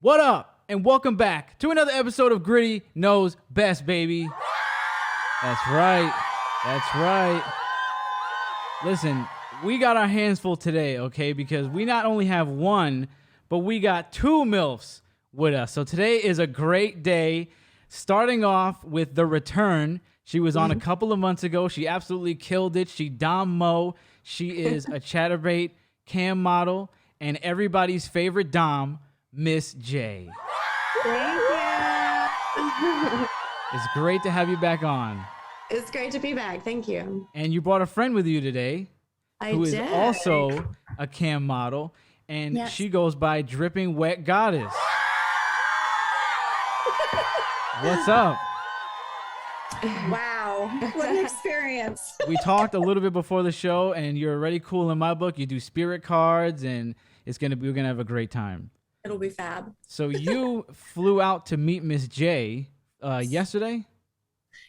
What up? And welcome back to another episode of Gritty Knows Best, baby. That's right. That's right. Listen, we got our hands full today, okay? Because we not only have one, but we got two Milfs with us. So today is a great day. Starting off with the return. She was on a couple of months ago. She absolutely killed it. She Dom Mo. She is a Chatterbait cam model and everybody's favorite Dom, Miss J. Thank you. It's great to have you back on. It's great to be back. Thank you. And you brought a friend with you today who is also a cam model, and she goes by Drippingwetgoddess. What's up? Wow, what an experience. We talked a little bit before the show, and you're already cool in my book. You do spirit cards, and we're gonna have a great time. It'll be fab. So you flew out to meet Miss J yesterday?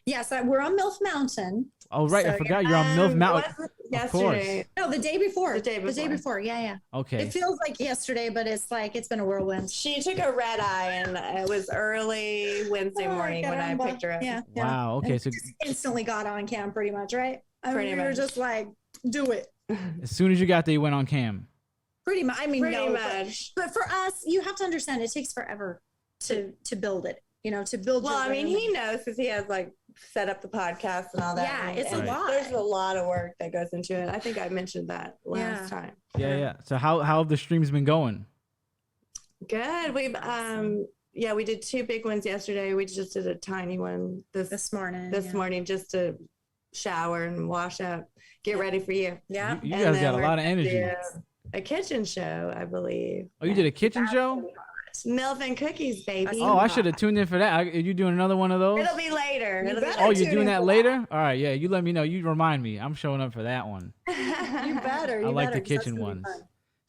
Yes, we're on Milf Mountain. Oh, right. I forgot you're on Milf Mountain. Yesterday. No, the day before. The day before. Yeah. Okay. It feels like yesterday, but it's been a whirlwind. She took a red eye, and it was early Wednesday morning when I picked her up. Yeah. Wow. Okay. So just instantly got on cam, pretty much, right? Pretty we were much. just like, do it. as soon as you got there, you went on cam. Pretty much. I mean, Pretty no, much. But for us, you have to understand, it takes forever to build it. You know, to build. Well, your I mean, room. he knows because he has set up the podcast and all that. Yeah, and, it's a and lot. There's a lot of work that goes into it. I think I mentioned that last time. Yeah. So how have the streams been going? Good. We've we did two big ones yesterday. We just did a tiny one this morning. morning just to shower and wash up, get ready for you. Yeah. You And guys then got a we're lot of gonna energy. do A kitchen show, I believe. Oh, you did a kitchen show? Milf and cookies, baby. Oh, I should have tuned in for that. Are you doing another one of those? It'll be later. Oh, you're doing that later? All right, yeah. You let me know. You remind me. I'm showing up for that one. You better. I like the kitchen ones.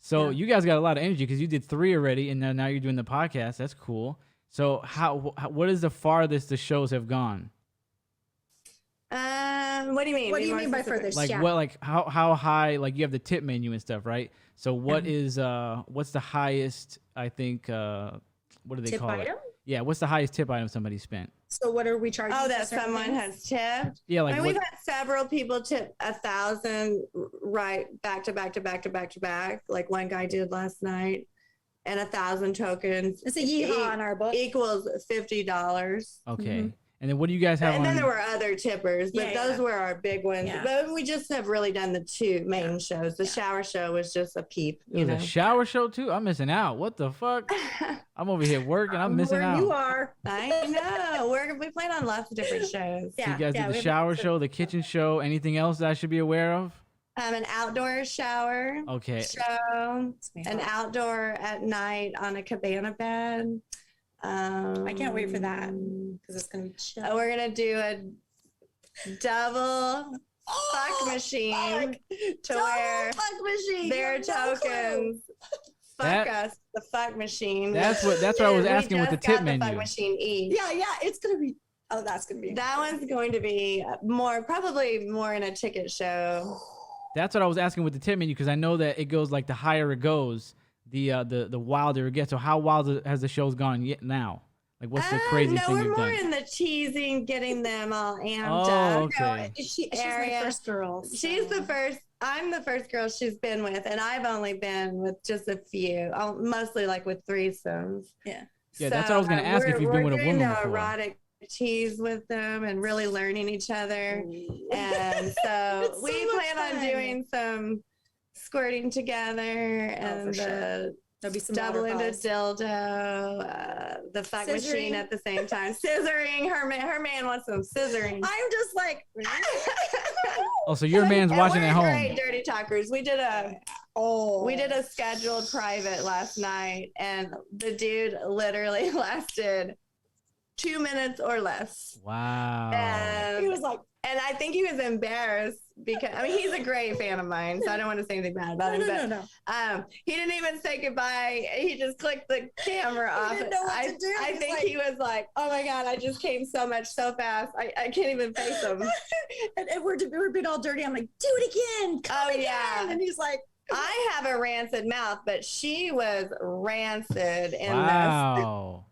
So you guys got a lot of energy because you did 3 already, and now you're doing the podcast. That's cool. So what is the farthest the shows have gone? What do you mean? What do you mean by furthest? Like what? Like how high? Like you have the tip menu and stuff, right? So what is what's the highest? I think what do they call it? Yeah, what's the highest tip item somebody spent? So what are we charging? Oh, that someone has tipped. Yeah, like we've had several people tip 1,000 right back to back. Like one guy did last night, and 1,000 tokens. It's a yeehaw in our book. Equals $50. Okay. Mm-hmm. And then what do you guys have And on? then there were other tippers, but those were our big ones. Yeah. But we just have really done the 2 main shows. The shower show was just a peep. It was a shower show too? I'm missing out. What the fuck? I'm over here working. I'm missing out. You are. I know. We plan on lots of different shows. So you guys did the shower show, the kitchen show. Anything else that I should be aware of? An outdoor shower show, an outdoor at night on a cabana bed. I can't wait for that because it's gonna be chill. We're gonna do a double fuck machine to where their tokens fuck us. The fuck machine. That's what I was asking with the tip menu. Fuck machine each. Yeah, it's gonna be. Oh, that's gonna be. That one's going to be probably more in a ticket show. That's what I was asking with the tip menu because I know that it goes like the higher it goes, the wilder it gets. So how wild has the show's gone yet now? Like what's the crazy thing you've done? No, we're more in the teasing, getting them all amped up. Okay. She's my first girl. So. She's the first. I'm the first girl she's been with, and I've only been with just a few, mostly like with threesomes. Yeah. Yeah, that's what I was going to ask if you've been with a woman before. Erotic tease with them and really learning each other. And so we plan on doing some squirting together and There'll be some double into dildo, the fuck machine at the same time. Scissoring. Her man wants some scissoring. I'm just like oh, so your man's watching at home. Great dirty talkers. We did a scheduled private last night, and the dude literally lasted 2 minutes or less. Wow. And he was like, and I think he was embarrassed because he's a great fan of mine, so I don't want to say anything bad about him. No. He didn't even say goodbye. He just clicked the camera off. He didn't know what to do. I think he was like, "Oh my god, I just came so fast. I can't even face him." and we're being all dirty. I'm like, do it again. Come again. Yeah. And he's like, I have a rancid mouth, but she was rancid in this. Wow.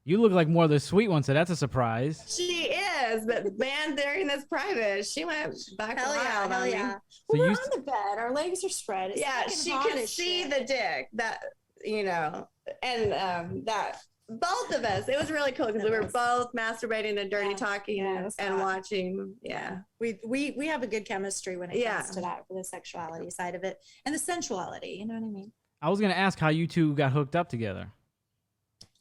You look like more of the sweet one, so that's a surprise. She is, but man, during this private, she went back wild on me. Well, So we're you on the bed. Our legs are spread. It's Yeah, fucking she hot could as see shit. the dick that, you know, and that both of us, it was really cool because we were both masturbating and dirty talking it was and hot. watching. Yeah. We have a good chemistry when it Yeah. comes to that, for the sexuality side of it and the sensuality. You know what I mean? I was gonna ask how you two got hooked up together.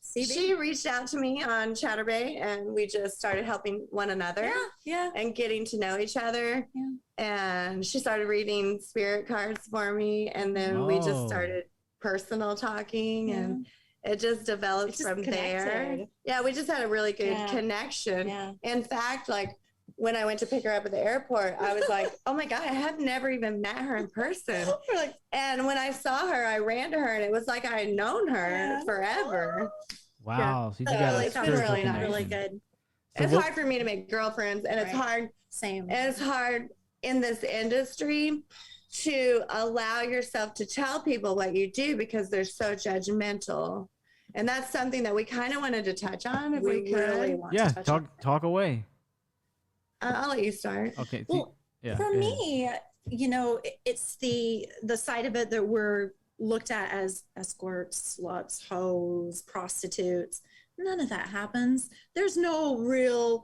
CB? She reached out to me on Chatterbait and we just started helping one another Yeah. and getting to know each other. Yeah. And she started reading spirit cards for me. And then we just Oh. started personal talking and it just developed It just from there. connected. Yeah, we just had a really good Yeah. connection. Yeah. In fact, like when I went to pick her up at the airport, I was like, oh my God, I have never even met her in person. We're like, And when I saw her, I ran to her and it was like I had known her Yeah. forever. Wow. So you Really got a fun, spiritual really nice. connection. really good. So It's what- hard for me to make girlfriends and it's Right. hard. Same. And it's hard in this industry to allow yourself to tell people what you do because they're so judgmental. And that's something that we kind of wanted to touch on if we, could. really want Yeah, to touch on. talk away. I'll let you start. Okay. Well, yeah. for go ahead. me, you know, it's the side of it that we're looked at as escorts, sluts, hoes, prostitutes. None of that happens. There's no real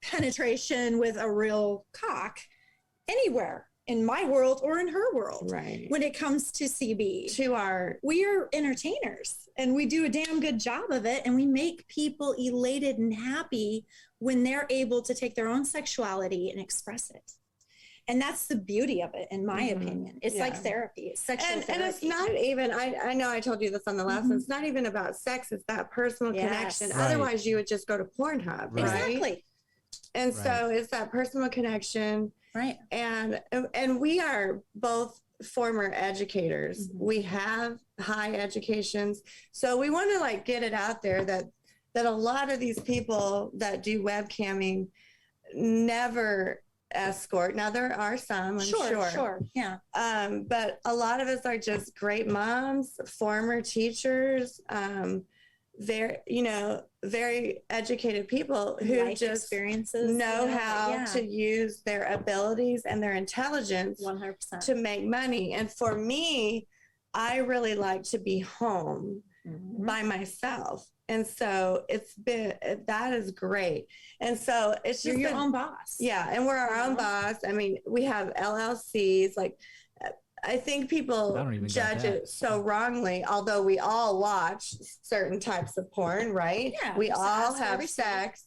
penetration with a real cock anywhere in my world or in her world. Right. When it comes to CB, To our, we are entertainers and we do a damn good job of it. And we make people elated and happy when they're able to take their own sexuality and express it. And that's the beauty of it, in my opinion. It's like Yeah. therapy. It's sexual and therapy. it's not even, I know I told you this on the last one, Mhm. it's not even about sex, it's that personal Yes. connection. Right. Otherwise you would just go to Pornhub, Right. right? Exactly. And so it's that personal connection. Right. And we are both former educators. Mhm. We have high educations. So we want to like get it out there that a lot of these people that do webcamming never escort. Now there are some, I'm sure. Yeah. But a lot of us are just great moms, former teachers, very educated people who Life just experiences. know yeah, how yeah. to use their abilities and their intelligence 100%. to make money. And for me, I really like to be home Mhm. by myself. And so that is great. And so it's You're just your been- own boss. yeah, and we're our own Yeah. boss. I mean, we have LLCs. Like, I think people I don't even get judge that. it so wrongly, although we all watch certain types of porn, right? Yeah, We it's all us, have every single- sex.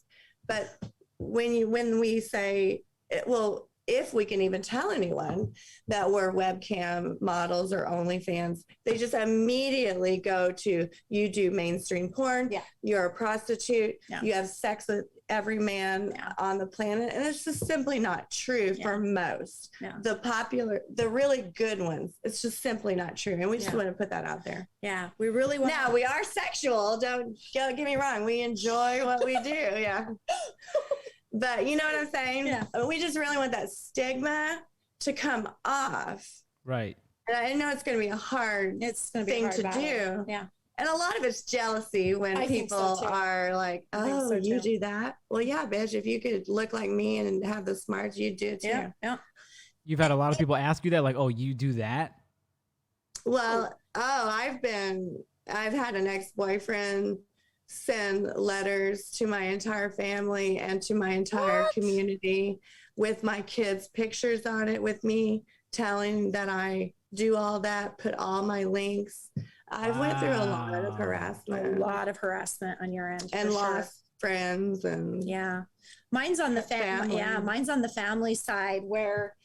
But when we say, well, if we can even tell anyone that we're webcam models or OnlyFans, they just immediately go to, you do mainstream porn, Yeah. you're a prostitute, Yeah. you have sex with every man Yeah. on the planet. And it's just simply not true for most. Yeah. The really good ones, it's just simply not true. And we just Yeah. want to put that out there. Yeah. We really want Now, we are sexual. Don't get me wrong. We enjoy what we do. Yeah. But you know what I'm saying? Yeah. We just really want that stigma to come off. Right. And I know it's going to be a hard it's going to be a thing hard to battle. do. Yeah. And a lot of it's jealousy when I think so, people too. are like, I think oh, so, you too. do that? Well, yeah, bitch, if you could look like me and have the smarts, you'd do it too. Yeah. Yeah. You've had a lot of people ask you that, like, oh, you do that? Well, I've had an ex-boyfriend send letters to my entire family and to my entire community with my kids' pictures on it with me, telling that I do all that, put all my links. I've went through a lot of Wow. A harassment lot of harassment on your end. and for sure. lost friends and Yeah. Mine's on the Family. Yeah, mine's on the family side where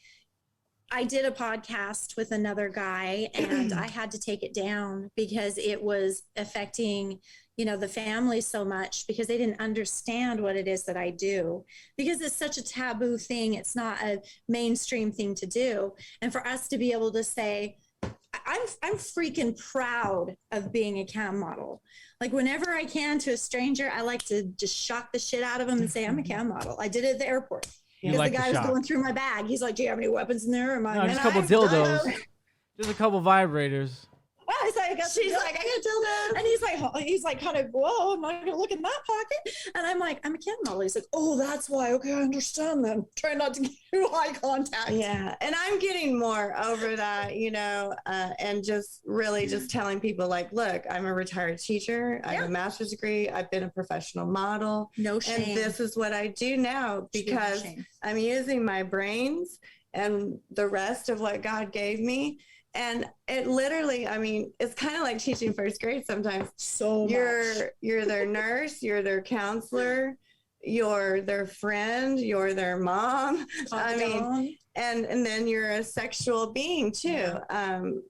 I did a podcast with another guy and I had to take it down because it was affecting, the family so much because they didn't understand what it is that I do because it's such a taboo thing. It's not a mainstream thing to do. And for us to be able to say, I'm freaking proud of being a cam model. Like whenever I can to a stranger, I like to just shock the shit out of them and say, I'm a cam model. I did it at the airport. You Because like the the guy was shock. going through my bag. He's like, do you have any weapons in there? Am I? No, And just a couple I've dildos. done- Just a couple vibrators. He's like, She's like, I can tell that. and he's like, kind of, whoa, I'm not gonna look in that pocket. And I'm like, I'm a cam model. He's like, oh, that's why. Okay, I understand then. Try not to get eye contact. Yeah, and I'm getting more over that, and just really just telling people like, look, I'm a retired teacher. I have a master's degree. I've been a professional model. No shame. And this is what I do now because I'm using my brains and the rest of what God gave me. And it literally, I mean, it's kind of like teaching first grade sometimes. So you're their nurse, you're their counselor, you're their friend, you're their mom. I mean, and then you're a sexual being too.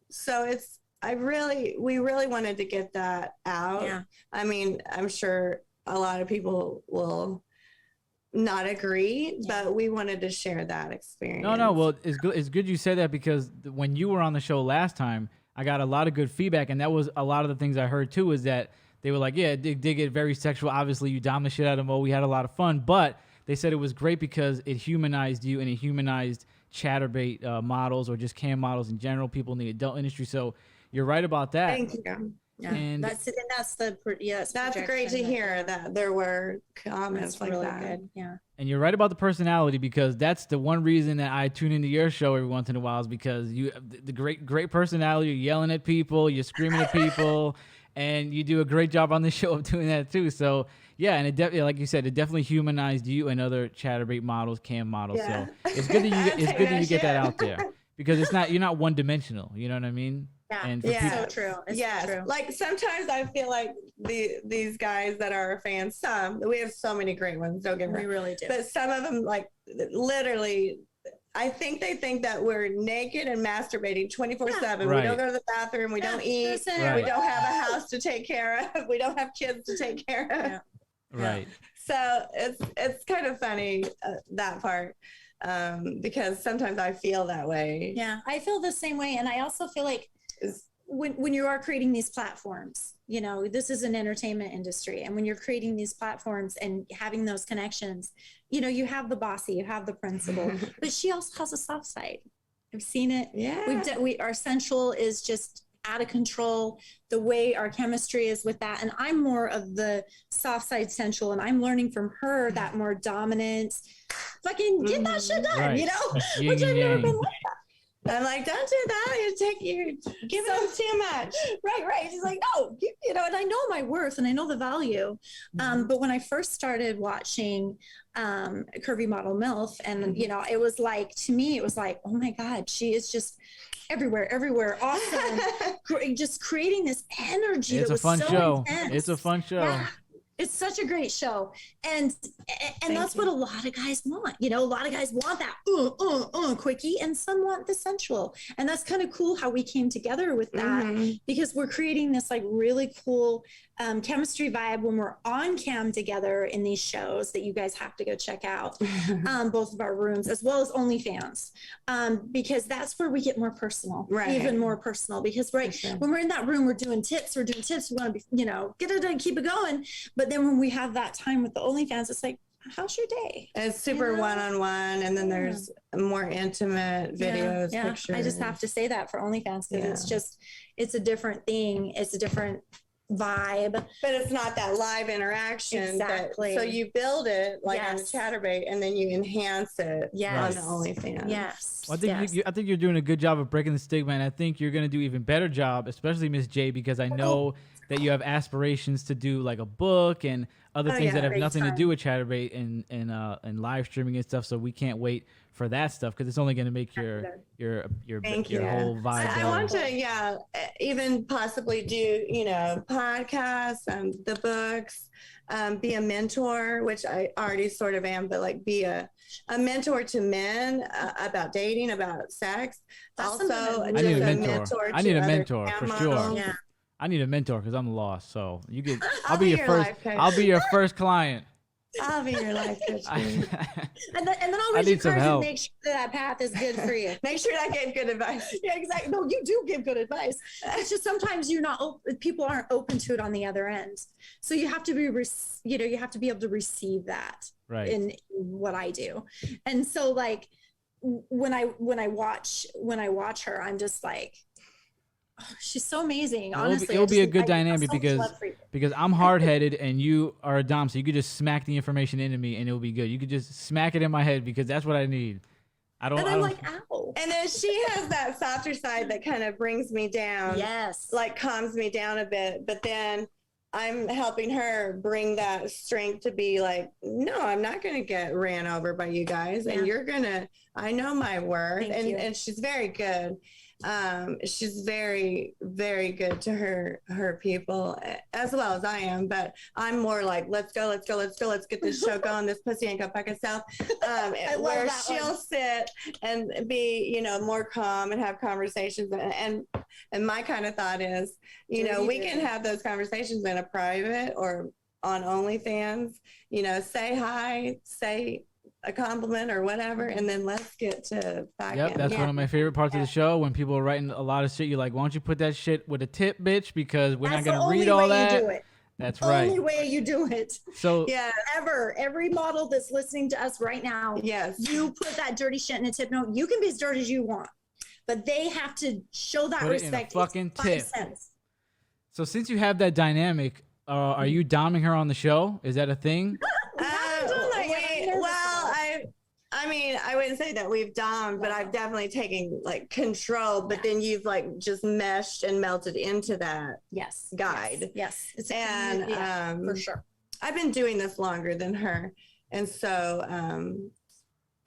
So we really wanted to get that out. Yeah. I mean, I'm sure a lot of people will not agree, but we wanted to share that experience. No. Well, it's good you said that because when you were on the show last time, I got a lot of good feedback, and that was a lot of the things I heard too. Is that they were like, yeah, it did get very sexual. Obviously, you dominated the shit out of Mo. We had a lot of fun, but they said it was great because it humanized you and it humanized chatterbait models or just cam models in general. People in the adult industry. So you're right about that. Thank you. Yeah, and that's great to hear that there were comments like really that. Good. Yeah. And you're right about the personality because that's the one reason that I tune into your show every once in a while is because you the great personality. You're yelling at people, you're screaming at people, and you do a great job on the show of doing that too. So yeah, and it definitely, like you said, it definitely humanized you and other chatterbait models, cam models. Yeah. So it's good that you get that out there because you're not one dimensional. You know what I mean? Yeah, and so true. It's true. Like sometimes I feel like these guys that are fans, we have so many great ones, don't get me wrong. We really do. But some of them, like literally, I think they think that we're naked and masturbating 24/7. Right. We don't go to the bathroom. We don't eat. Right. We don't have a house to take care of. We don't have kids to take care of. Yeah. Right. So it's kind of funny, that part, because sometimes I feel that way. Yeah, I feel the same way. And I also feel like when you are creating these platforms, this is an entertainment industry. And when you're creating these platforms and having those connections, you have the bossy, you have the principal, but she also has a soft side. I've seen it. Yeah. Our sensual is just out of control. The way our chemistry is with that. And I'm more of the soft side sensual, and I'm learning from her that more dominant, fucking get that shit done, Right. Which I've never been like that. I'm like, don't do that. You're giving them too much. Right. She's like, no, and I know my worth and I know the value. But when I first started watching Curvy Model Milf, and it was like, to me, it was like, oh my God, she is just everywhere, awesome. Just creating this energy. It's that a was fun so show. intense. It's a fun show. Yeah. It's such a great show. And that's what a lot of guys want. A lot of guys want that quickie, and some want the sensual. And that's kind of cool how we came together with that, because we're creating this like really cool chemistry vibe when we're on cam together in these shows that you guys have to go check out, both of our rooms, as well as OnlyFans, because that's where we get more personal, even more personal, because when we're in that room, we're doing tips, we want to be, get it and keep it going. But then when we have that time with the OnlyFans, it's like, how's your day? It's super one-on-one, and then there's more intimate videos, pictures. I just have to say that for OnlyFans, because it's a different thing. It's a different vibe. But it's not that live interaction. Exactly. So you build it like on the Chatterbait, and then you enhance it on the OnlyFans. Yes. Well, I think you're doing a good job of breaking the stigma, and I think you're going to do even better job, especially Miss J, because I know that you have aspirations to do like a book and other things that have nothing to do with Chatterbait and live streaming and stuff. So we can't wait for that stuff, because it's only going to make your whole vibe better. I want to even possibly do podcasts, the books, be a mentor, which I already sort of am, but like be a mentor to men about dating, about sex. Also, I need a mentor for sure. Yeah. I need a mentor because I'm lost. So you get, I'll be your life coach. I'll be your first client. I'll be your life coach. and then I'll read your cards and make sure that path is good for you. Make sure I give good advice. Yeah, exactly. No, you do give good advice. It's just sometimes people aren't open to it on the other end. So you have to be, you have to be able to receive that in what I do. And so like when I watch her, I'm just like, She's so amazing. It'll Honestly, be a good I have dynamic so much love for you. because I'm hard headed and you are a dom, so you could just smack the information into me and it'll be good. You could just smack it in my head because that's what I need. And I'm like, ow. And then she has that softer side that kind of brings me down. Yes. Like calms me down a bit. But then I'm helping her bring that strength to be like, no, I'm not going to get ran over by you guys. And you're going to, I know my worth. And she's very good. She's very, very good to her people as well as I am, but I'm more like, let's get this show going. This pussy ain't gonna pack itself. Where she'll sit and be, you know, more calm and have conversations. And my kind of thought is, you know, we can have those conversations in a private or on OnlyFans, you know, say hi, say a compliment or whatever, and then let's get to back. Yep, that's one of my favorite parts of the show, when people are writing a lot of shit. You're like, why don't you put that shit with a tip, bitch? Because we're not gonna read all that. Do it. That's right. Only way you do it. So every model that's listening to us right now, yes, you put that dirty shit in a tip note. You can be as dirty as you want, but they have to show that respect. In a fucking tip. 5 cents. So since you have that dynamic, are you doming her on the show? Is that a thing? I mean, I wouldn't say that we've domed, but I've definitely taken like control. But then you've like just meshed and melted into that guide. Yes. It's for sure. I've been doing this longer than her, and so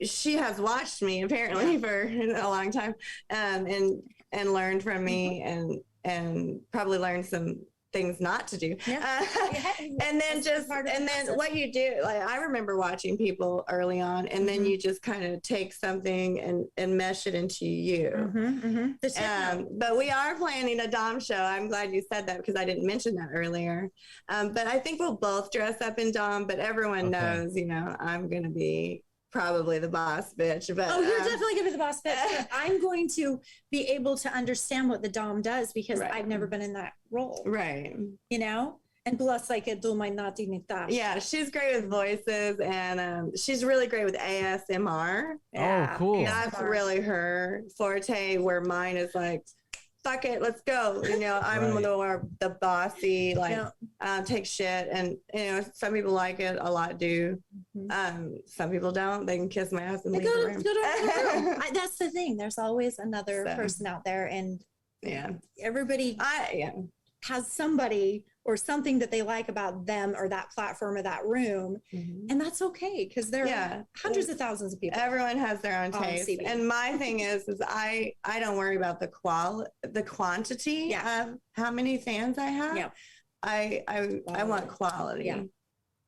she has watched me apparently for a long time, and learned from me, and probably learned some things not to do. And then what you do, like I remember watching people early on, and then you just kind of take something and mesh it into you. But we are planning a dom show. I'm glad you said that because I didn't mention that earlier. But I think we'll both dress up in dom, but everyone knows, you know, I'm gonna be probably the boss bitch. But you're definitely gonna be the boss bitch. I'm going to be able to understand what the dom does because I've never been in that role. Right. You know? And plus, like, do my nati nita. Yeah, she's great with voices, and she's really great with ASMR. Oh, cool. That's really her forte, where mine is like, fuck it, let's go. You know, I'm the bossy, like, take shit. And, you know, some people like it, a lot do. Some people don't. They can kiss my ass and leave the room. That's the thing. There's always another person out there. And everybody has somebody or something that they like about them or that platform or that room. And that's okay, because there are hundreds of thousands of people. Everyone has their own taste. And my thing is I don't worry about the quantity of how many fans I have. I want quality.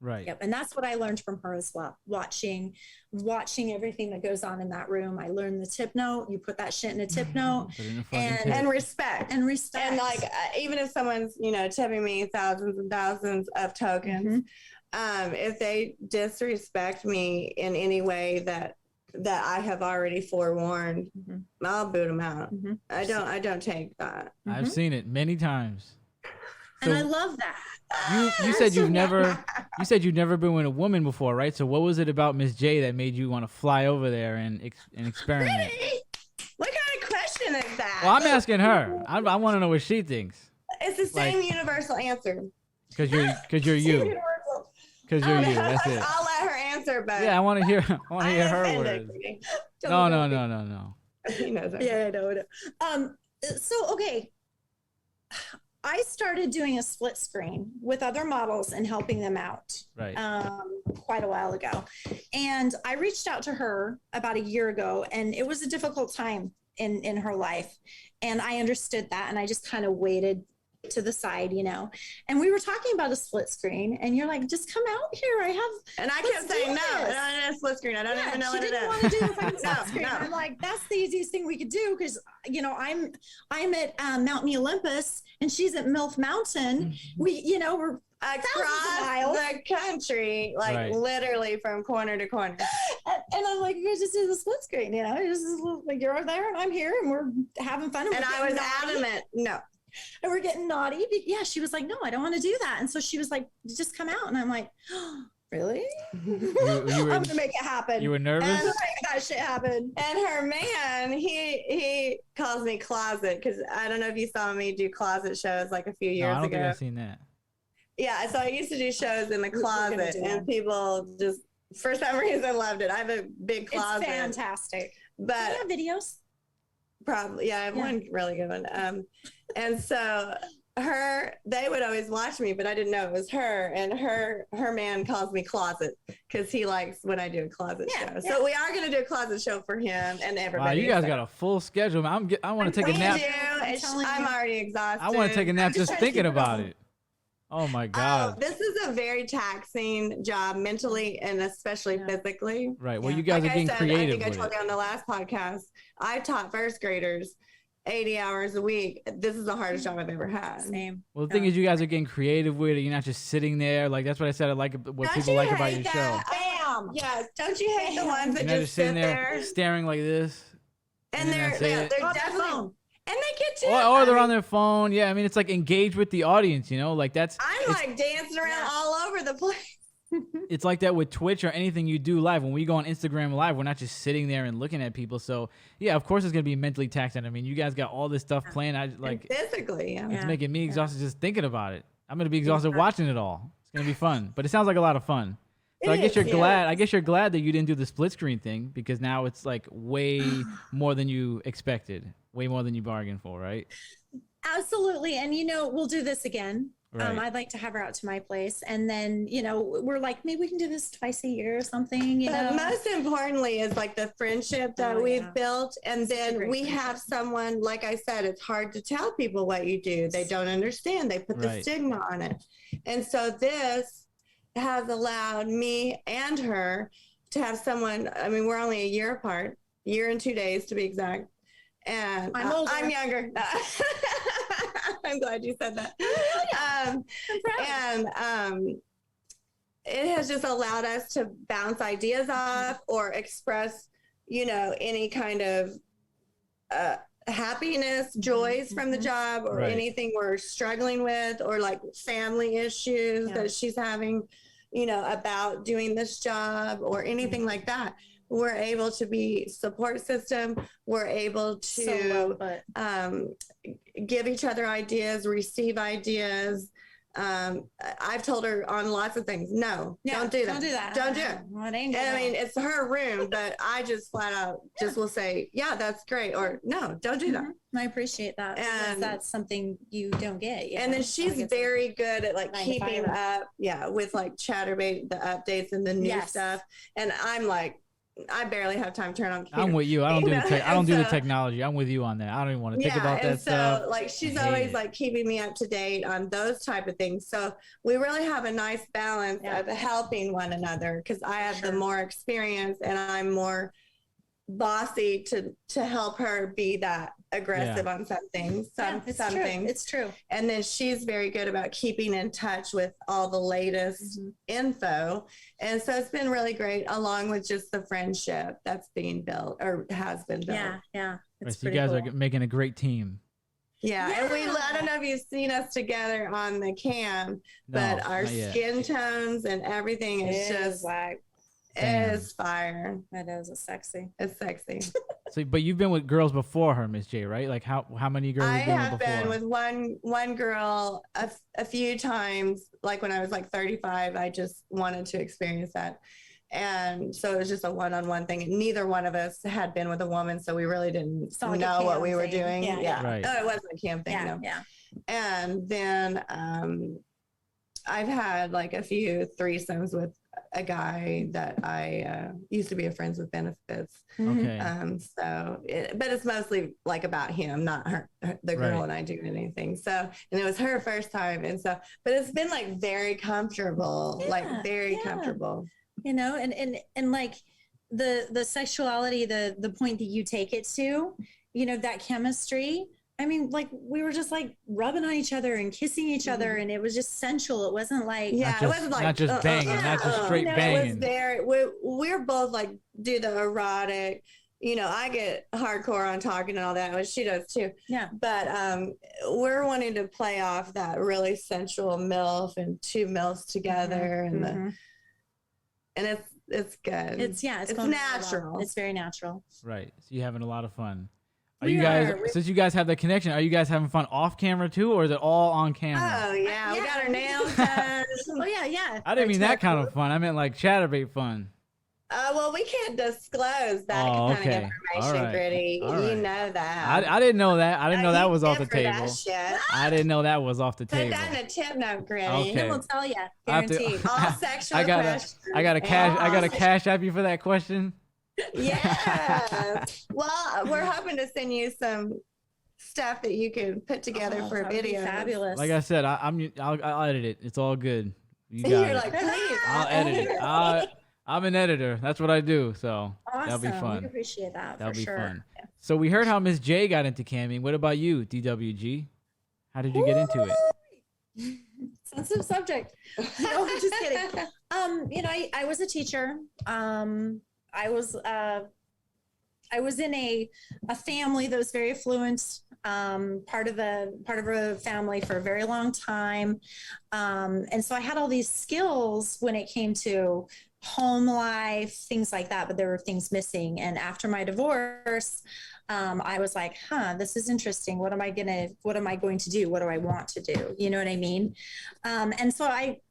Right. Yep. And that's what I learned from her as well. Watching everything that goes on in that room. I learned the tip note. You put that shit in a tip note. And respect. And respect. And like, even if someone's, you know, tipping me thousands and thousands of tokens, if they disrespect me in any way that I have already forewarned, I'll boot them out. I don't take that. I've seen it many times. So, and I love that. You said you've never been with a woman before, right? So what was it about Miss J that made you want to fly over there and experiment? Really? What kind of question is that? Well, I'm asking her. I want to know what she thinks. It's the same universal answer. Because you're you. Because you're you. That's it. I'll let her answer, but I want to hear her words. No. He knows that. Yeah, I know. So okay. I started doing a split screen with other models and helping them out quite a while ago. And I reached out to her about a year ago, and it was a difficult time in her life. And I understood that. And I just kind of waited to the side, you know, and we were talking about a split screen, and you're like, just come out here. And I kept saying, no, I don't need a split screen. I don't even know what it is. She didn't want to do the fucking split screen. No. I'm like, that's the easiest thing we could do. Cause you know, I'm at Mount Me Olympus and she's at Milf Mountain. We, you know, we're across the country, like literally from corner to corner. And I'm like, you guys just do the split screen, you know, it's just like you're over there and I'm here and we're having fun. And I was adamant, no. And we're getting naughty. Yeah, she was like, no, I don't want to do that. And so she was like, just come out. And I'm like, really? You were I'm gonna make it happen. you were I'm nervous? gonna make that shit happen. And her man, he calls me Closet because I don't know if you saw me do closet shows like a few No, years I don't think ago. I've seen that. Yeah, so I used to do shows in the We're gonna closet, do and one. people just for some reason loved it. I have a big closet, It's fantastic. but Do you have videos? probably yeah, I have one really good one. And so they would always watch me, but I didn't know it was her. And her man calls me Closet because he likes when I do a closet show. So we are going to do a closet show for him and everybody. Wow, you guys got a full schedule. I want to take a nap. I'm already exhausted. I want to take a nap just thinking about it. Oh my God. This is a very taxing job mentally and especially physically. Right. Well, you guys are getting creative. I think I told you on the last podcast, I taught first graders 80 hours a week. This is the hardest job I've ever had. Same. Well, the thing is, you guys are getting creative with it. You're not just sitting there. Like, that's what I said. I like what people like about your show. Bam! Yes. Don't you hate the ones that You're not just sitting sit there? staring like this. And they're definitely... And they get to or they're on their phone. Yeah, I mean, it's like engage with the audience, you know? Like I'm like dancing around all over the place. It's like that with Twitch or anything you do live. When we go on Instagram Live, we're not just sitting there and looking at people. So, yeah, of course it's going to be mentally taxing. I mean, you guys got all this stuff playing. And physically, It's making me exhausted just thinking about it. I'm going to be exhausted watching it all. It's going to be fun. But it sounds like a lot of fun. So I guess you're glad that you didn't do the split screen thing because now it's like way more than you expected. Way more than you bargained for, right? Absolutely. And, we'll do this again. Right. I'd like to have her out to my place. And then, we're like, maybe we can do this twice a year or something, But most importantly is like the friendship that we've built. And then we have someone, like I said, it's hard to tell people what you do. They don't understand. They put the stigma on it. And so this has allowed me and her to have someone, I mean, we're only a year apart, year and 2 days to be exact. And I'm younger. I'm glad you said that. It has just allowed us to bounce ideas off or express, any kind of happiness, joys from the job or anything we're struggling with or like family issues that she's having, about doing this job or anything like that. We're able to be support system. We're able to give each other ideas, receive ideas. I've told her on lots of things, don't do that. Don't do it. Well, it ain't I mean, it's her room, but I just flat out just will say, yeah, that's great. Or no, don't do that. I appreciate that. And that's something you don't get. And then she's very good at like keeping up. Yeah. With like Chatterbait, the updates and the new stuff. And I'm like, I barely have time to turn on the computer. I'm with you. I don't do the technology. I'm with you on that. I don't even want to think about that stuff. Like she's always like keeping me up to date on those type of things. So we really have a nice balance of helping one another because I have the more experience and I'm more bossy to help her be that aggressive on some things. Some things. It's true. And then she's very good about keeping in touch with all the latest info. And so it's been really great along with just the friendship that's being built or has been built. Yeah. So you guys are making a great team. Yeah. And I don't know if you've seen us together on the cam, but our skin tones and everything is just like, is fire. That is sexy. It's sexy. So, but you've been with girls before her, Miss J, right? Like how many girls have you been with before? I have been with one girl a few times. Like when I was like 35, I just wanted to experience that. And so it was just a one-on-one thing. And neither one of us had been with a woman, so we really didn't know what we were doing. Yeah. Right. No, it wasn't a camp thing. Yeah. And then I've had like a few threesomes with a guy that I used to be friends with benefits. Okay. But it's mostly like about him, not her, the girl and I doing anything. So, and it was her first time. And so, but it's been like very comfortable, comfortable. And like the sexuality, the point that you take it to, that chemistry. I mean, like we were just like rubbing on each other and kissing each other, and it was just sensual. It wasn't like it wasn't like not just banging, not just straight banging. It was we're both like do the erotic. I get hardcore on talking and all that, which she does too. Yeah. But we're wanting to play off that really sensual MILF and two MILFs together, and and it's good. It's going really well. natural. It's very natural. Right. So you're having a lot of fun. Since you guys have the connection, are you guys having fun off camera too, or is it all on camera? Oh yeah, we got our nails done. Oh yeah. I didn't mean that kind of fun. I meant like chatterbait fun. Well, we can't disclose that kind of information, All right. Gritty. All right. You know that. I didn't know that. I didn't know that was off the for that table. shit. I didn't know that was off the Put table. that in a tip note, Gritty. Okay. He will tell you, I have to- guaranteed. All sexual I questions. gotta cash app you for that question. Yeah. Well, we're hoping to send you some stuff that you can put together for a That would be video. fabulous. Like I said, I'll edit it. It's all good. You got You're it. like, please. I'll edit it. I'm an editor. That's what I do. So that'll be Awesome. fun. We appreciate that. That'll for be sure. fun. So we heard how Miss J got into camming. What about you, DWG? How did you get into it? Sensitive subject. No, I'm just kidding. I was a teacher. I was in a family that was very affluent, part of a family for a very long time. And so I had all these skills when it came to home life, things like that, but there were things missing. And after my divorce, I was like, this is interesting. What am I going to do? What do I want to do? You know what I mean? And so I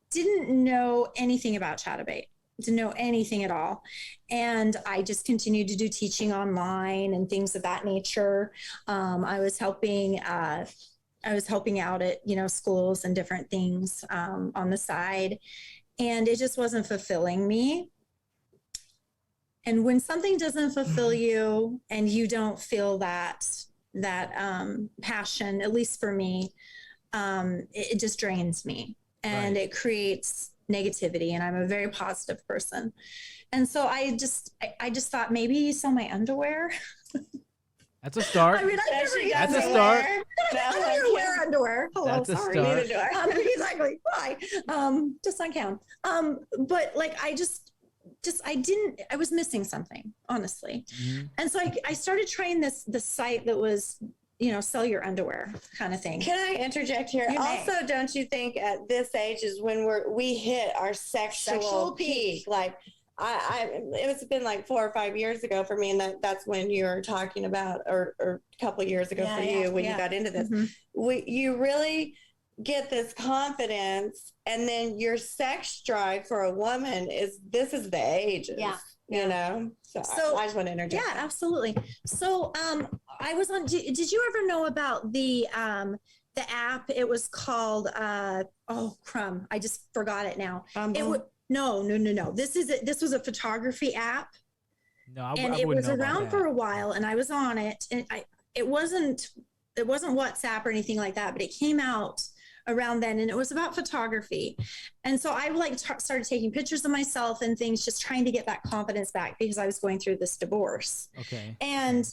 didn't know anything about Chatterbait. Didn't know anything at all. And I just continued to do teaching online and things of that nature. I was helping out at, schools and different things on the side. And it just wasn't fulfilling me. And when something doesn't fulfill you and you don't feel that passion, at least for me, it just drains me and it creates negativity. And I'm a very positive person. And so I just thought maybe sell my underwear. That's a start. I mean, That's a start. I don't even wear underwear. Hello, That's a sorry. start. Neither do I. Exactly. Why? Just on cam. But like, I was missing something, honestly. Mm-hmm. And so I started trying the site that was, sell your underwear kind of thing. Can I interject here? You may. Also, don't you think at this age is when we hit our sexual peak? Like, it's been like 4 or 5 years ago for me, and that's when you were talking about, or a couple of years ago for you when you got into this. Mm-hmm. You really get this confidence, and then your sex drive for a woman is the ages. Yeah. So I just want to interject. Yeah, absolutely. So I was on. Did you ever know about the app? It was called crumb. I just forgot it now. It would. No. This was a photography app. No, it was around for a while, and I was on it. And it wasn't WhatsApp or anything like that, but it came out around then, and it was about photography. And so I started taking pictures of myself and things, just trying to get that confidence back because I was going through this divorce. Okay. And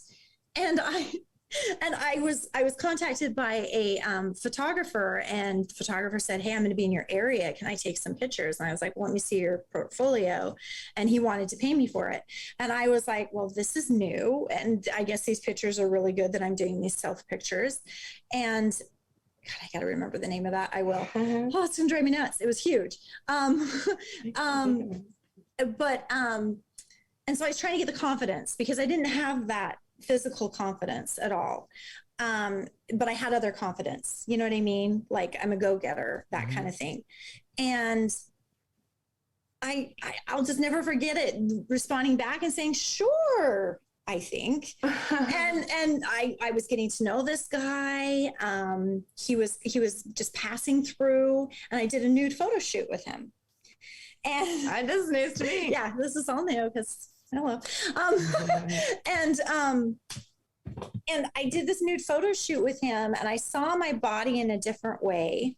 I was contacted by a photographer, and the photographer said, "Hey, I'm going to be in your area. Can I take some pictures?" And I was like, "Let me see your portfolio." And he wanted to pay me for it. And I was like, "Well, this is new, and I guess these pictures are really good that I'm doing these self pictures." And God, I got to remember the name of that. I will. Mm-hmm. Oh, it's going to drive me nuts. It was huge. And so I was trying to get the confidence because I didn't have that physical confidence at all. But I had other confidence, you know what I mean? Like I'm a go-getter, that kind of thing. And I'll just never forget it, responding back and saying, "Sure, I think." and I was getting to know this guy. He was just passing through, and I did a nude photo shoot with him. And this is news to me. Yeah, this is all new because hello. And I did this nude photo shoot with him, and I saw my body in a different way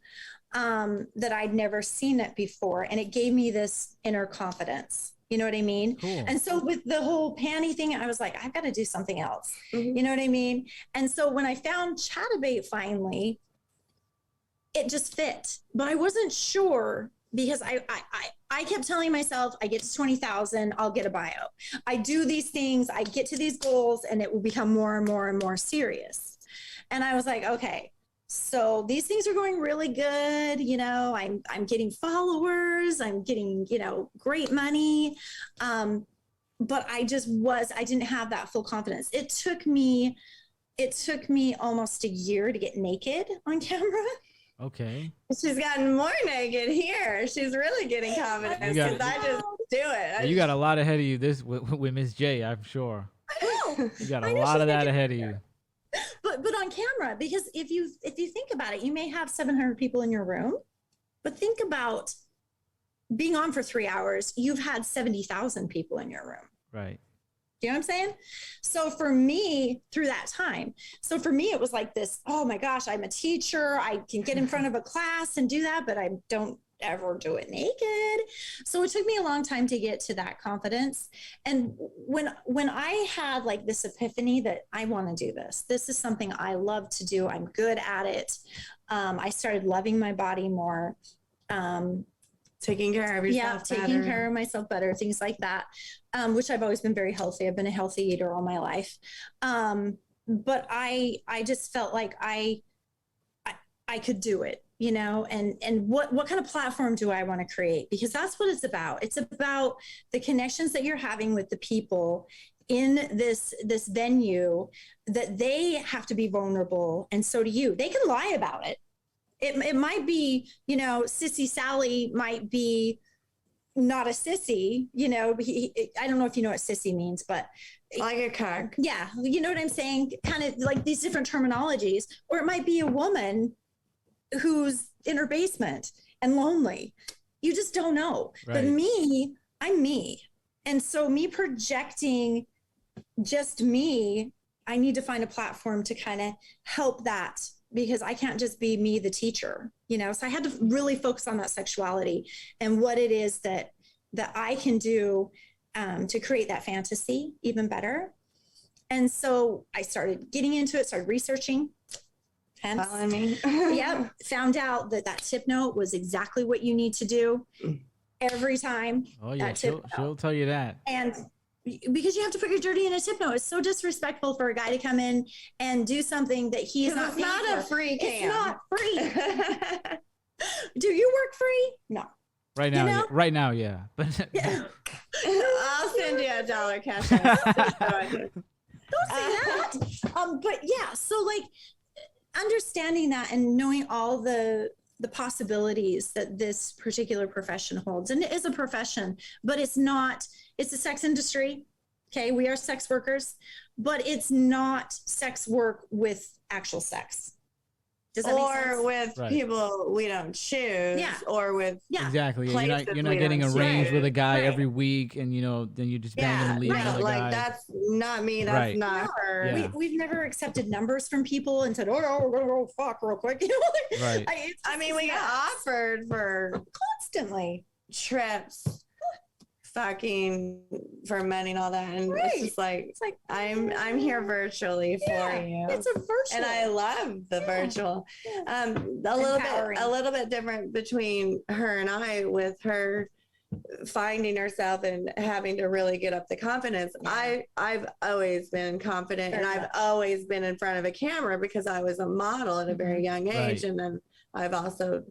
that I'd never seen it before, and it gave me this inner confidence. You know what I mean? Cool. And so with the whole panty thing, I was like, I've got to do something else. Mm-hmm. You know what I mean? And so when I found Chatterbait finally, it just fit. But I wasn't sure because I kept telling myself, I get to 20,000, I'll get a bio. I do these things, I get to these goals, and it will become more and more and more serious. And I was like, okay, So these things are going really good. You know, I'm getting followers, I'm getting, you know, great money. But I didn't have that full confidence. It took me almost a year to get naked on camera. Okay. She's gotten more naked here. She's really getting confidence because I just do it. Well, you got a lot ahead of you with Miss J, I'm sure. I know. You got a lot of that ahead of you. But on camera, because if you think about it, you may have 700 people in your room, but think about being on for 3 hours. You've had 70,000 people in your room. Right. You know what I'm saying? So for me, through that time, it was like this, oh my gosh, I'm a teacher. I can get in front of a class and do that, but I don't ever do it naked. So it took me a long time to get to that confidence. And when I had like this epiphany that I want to do this is something I love to do. I'm good at it. I started loving my body more. Taking care of yourself better. Taking care of myself better, things like that, which I've always been very healthy. I've been a healthy eater all my life. But I just felt like I could do it, you know, and what kind of platform do I want to create? Because that's what it's about. It's about the connections that you're having with the people in this venue, that they have to be vulnerable. And so do you. They can lie about it. It might be, you know, Sissy Sally might be not a sissy, you know. I don't know if you know what sissy means, but like a cuck. Yeah, you know what I'm saying? Kind of like these different terminologies. Or it might be a woman who's in her basement and lonely. You just don't know. Right. But me, I'm me. And so me projecting just me, I need to find a platform to kind of help that, because I can't just be me, the teacher, you know? So I had to really focus on that sexuality and what it is that I can do to create that fantasy even better. And so I started getting into it, started researching. Following me. Yeah, found out that tip note was exactly what you need to do every time. Oh yeah, she'll tell you that. And because you have to put your dirty in a tip note. It's so disrespectful for a guy to come in and do something that he's not. It's not a free cam. It's not free. Do you work free? No. Right now, you know? Right now, yeah. But yeah. I'll send you $1 cash. Don't say that. But yeah, so like understanding that and knowing all the possibilities that this particular profession holds, and it is a profession, but it's not. It's a sex industry. Okay. We are sex workers, but it's not sex work with actual sex. Does that make sense? Or with people we don't choose. Yeah. Or with exactly. You're not getting arranged with a guy every week, and you know, then you just bang him and leave another like guy. That's not me. That's not her. Yeah. We've never accepted numbers from people and said, oh, fuck real quick. You know, right. I mean, we get offered for constantly trips, fucking for money and all that, and it's just like I'm here virtually for you. It's a virtual, and I love the virtual. A little bit different between her and I, with her finding herself and having to really get up the confidence. I've always been confident, and I've always been in front of a camera because I was a model at a very young age, and then I've also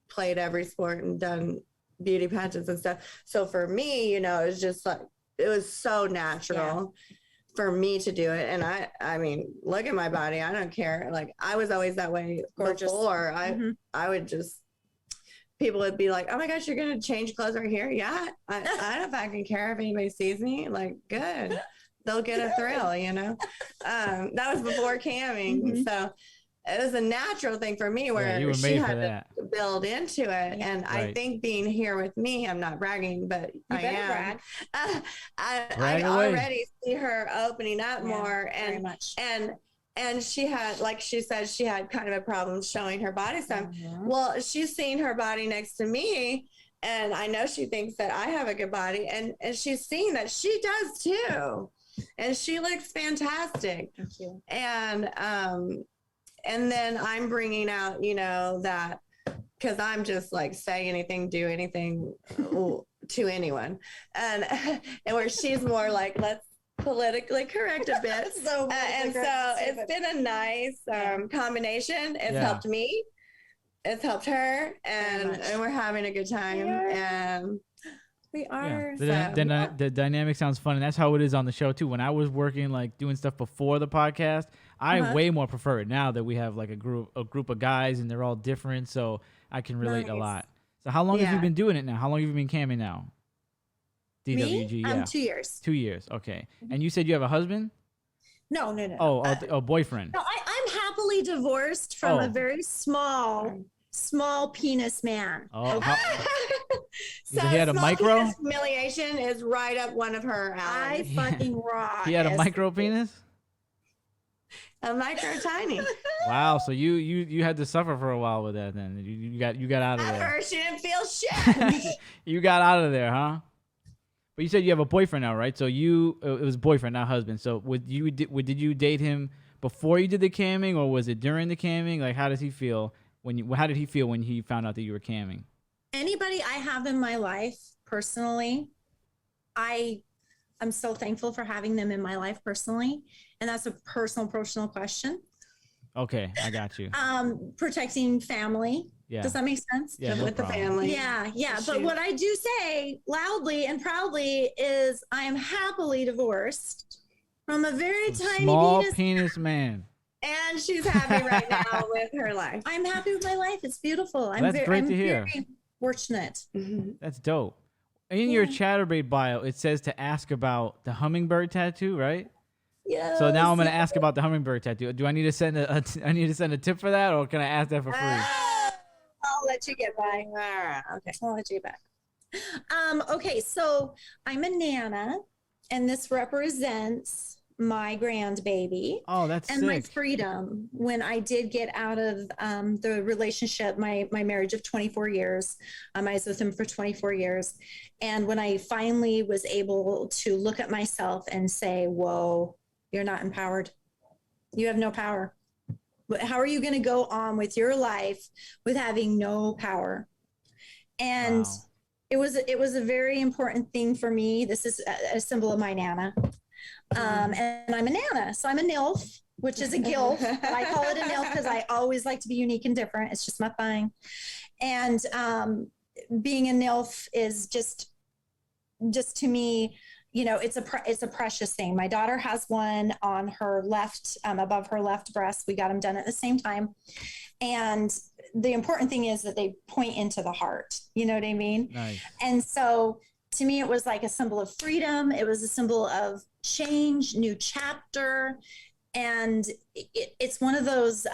played every sport and done beauty pageants and stuff. So for me, you know, it was just like, it was so natural for me to do it. And I mean, look at my body. I don't care. Like, I was always that way before. I would just, people would be like, oh my gosh, you're going to change clothes right here. Yeah. I don't fucking care if anybody sees me. Like, good. They'll get a thrill, you know? That was before camming. So it was a natural thing for me where she had to build into it. And I think being here with me, I'm not bragging, but I am. I already see her opening up more, and she had, like she said, she had kind of a problem showing her body some. Well, she's seen her body next to me, and I know she thinks that I have a good body, and she's seen that she does too. And she looks fantastic. Thank you. And then I'm bringing out, you know, that, because I'm just like, say anything, do anything to anyone. And where she's more like, politically correct a bit. And so it's been a nice combination. It's helped me. It's helped her, and we're having a good time. And we are. The dynamic sounds fun, and that's how it is on the show too. When I was working, like doing stuff before the podcast, I way more prefer it now that we have like a group of guys, and they're all different, so I can relate a lot. So how long have you been doing it now? How long have you been camming now? DWG, Me? 2 years. 2 years, okay. And you said you have a husband? No. A boyfriend. No, I'm happily divorced from a very small penis man. Oh, so he had a micro? Penis humiliation is right up one of her alleys. I fucking rock. He had a micro penis? A micro tiny. Wow, so you had to suffer for a while with that then. You got out of there. At first she didn't feel shit. You got out of there, huh? But you said you have a boyfriend now, right? So it was boyfriend, not husband. So did you date him before you did the camming, or was it during the camming? Like, how does he feel how did he feel when he found out that you were camming? Anybody I have in my life personally, I'm so thankful for having them in my life personally, and that's a personal question. Okay, I got you. Protecting family. Yeah. Does that make sense? Yeah, with the family. Yeah. But what I do say loudly and proudly is I am happily divorced from a very tiny small penis man. And she's happy right now with her life. I'm happy with my life. It's beautiful. I'm That's great to hear. Very fortunate. Mm-hmm. That's dope. In your Chatterbait bio, it says to ask about the hummingbird tattoo, right? Yeah. So now I'm going to ask about the hummingbird tattoo. Do I need to send a tip for that, or can I ask that for free? I'll let you get by. Okay, I'll let you get back. Okay, so I'm a Nana, and this represents my grandbaby. Oh, that's and sick. My freedom when I did get out of the relationship, my marriage of 24 years. I was with him for 24 years. And when I finally was able to look at myself and say, whoa, you're not empowered. You have no power. How are you going to go on with your life with having no power? And it was a very important thing for me. This is a symbol of my Nana. And I'm a Nana, so I'm a Milf, which is a gilf. But I call it a Milf because I always like to be unique and different. It's just my thing. And being a Milf is just to me, it's a precious thing. My daughter has one on her left, above her left breast. We got them done at the same time. And the important thing is that they point into the heart. You know what I mean? Nice. And so to me, it was like a symbol of freedom. It was a symbol of change, new chapter. And it's one of those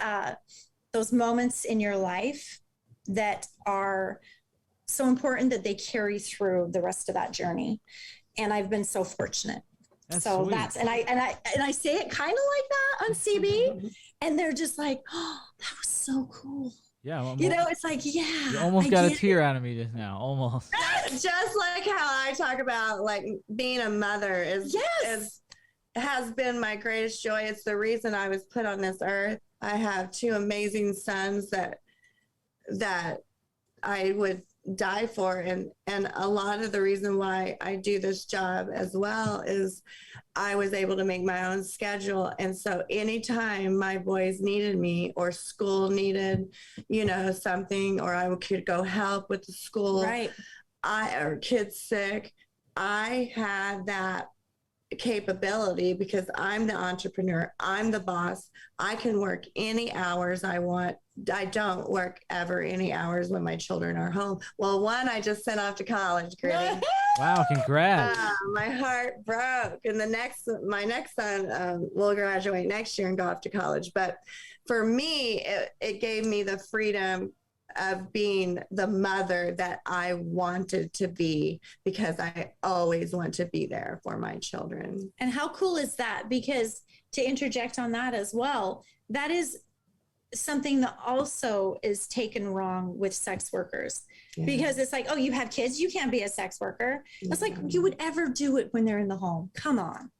moments in your life that are so important that they carry through the rest of that journey. And I've been so fortunate. That's so sweet. I say it kind of like that on CB, and they're just like, oh, that was so cool. Yeah, it's like, yeah. You almost got a tear out of me just now, almost. Just like how I talk about like being a mother has been my greatest joy. It's the reason I was put on this earth. I have two amazing sons that I would die for, and a lot of the reason why I do this job as well is I was able to make my own schedule. And so anytime my boys needed me or school needed something, or I could go help with the school, right, or kids sick, I had that capability because I'm the entrepreneur, I'm the boss. I can work any hours I want. I don't work ever any hours when my children are home. Well, one I just sent off to college, Gritty. Wow, congrats. My heart broke. And my next son will graduate next year and go off to college. But for me, it gave me the freedom of being the mother that I wanted to be, because I always want to be there for my children. And how cool is that? Because to interject on that as well, that is something that also is taken wrong with sex workers, because it's like, oh, you have kids, you can't be a sex worker. It's like, you would ever do it when they're in the home. Come on.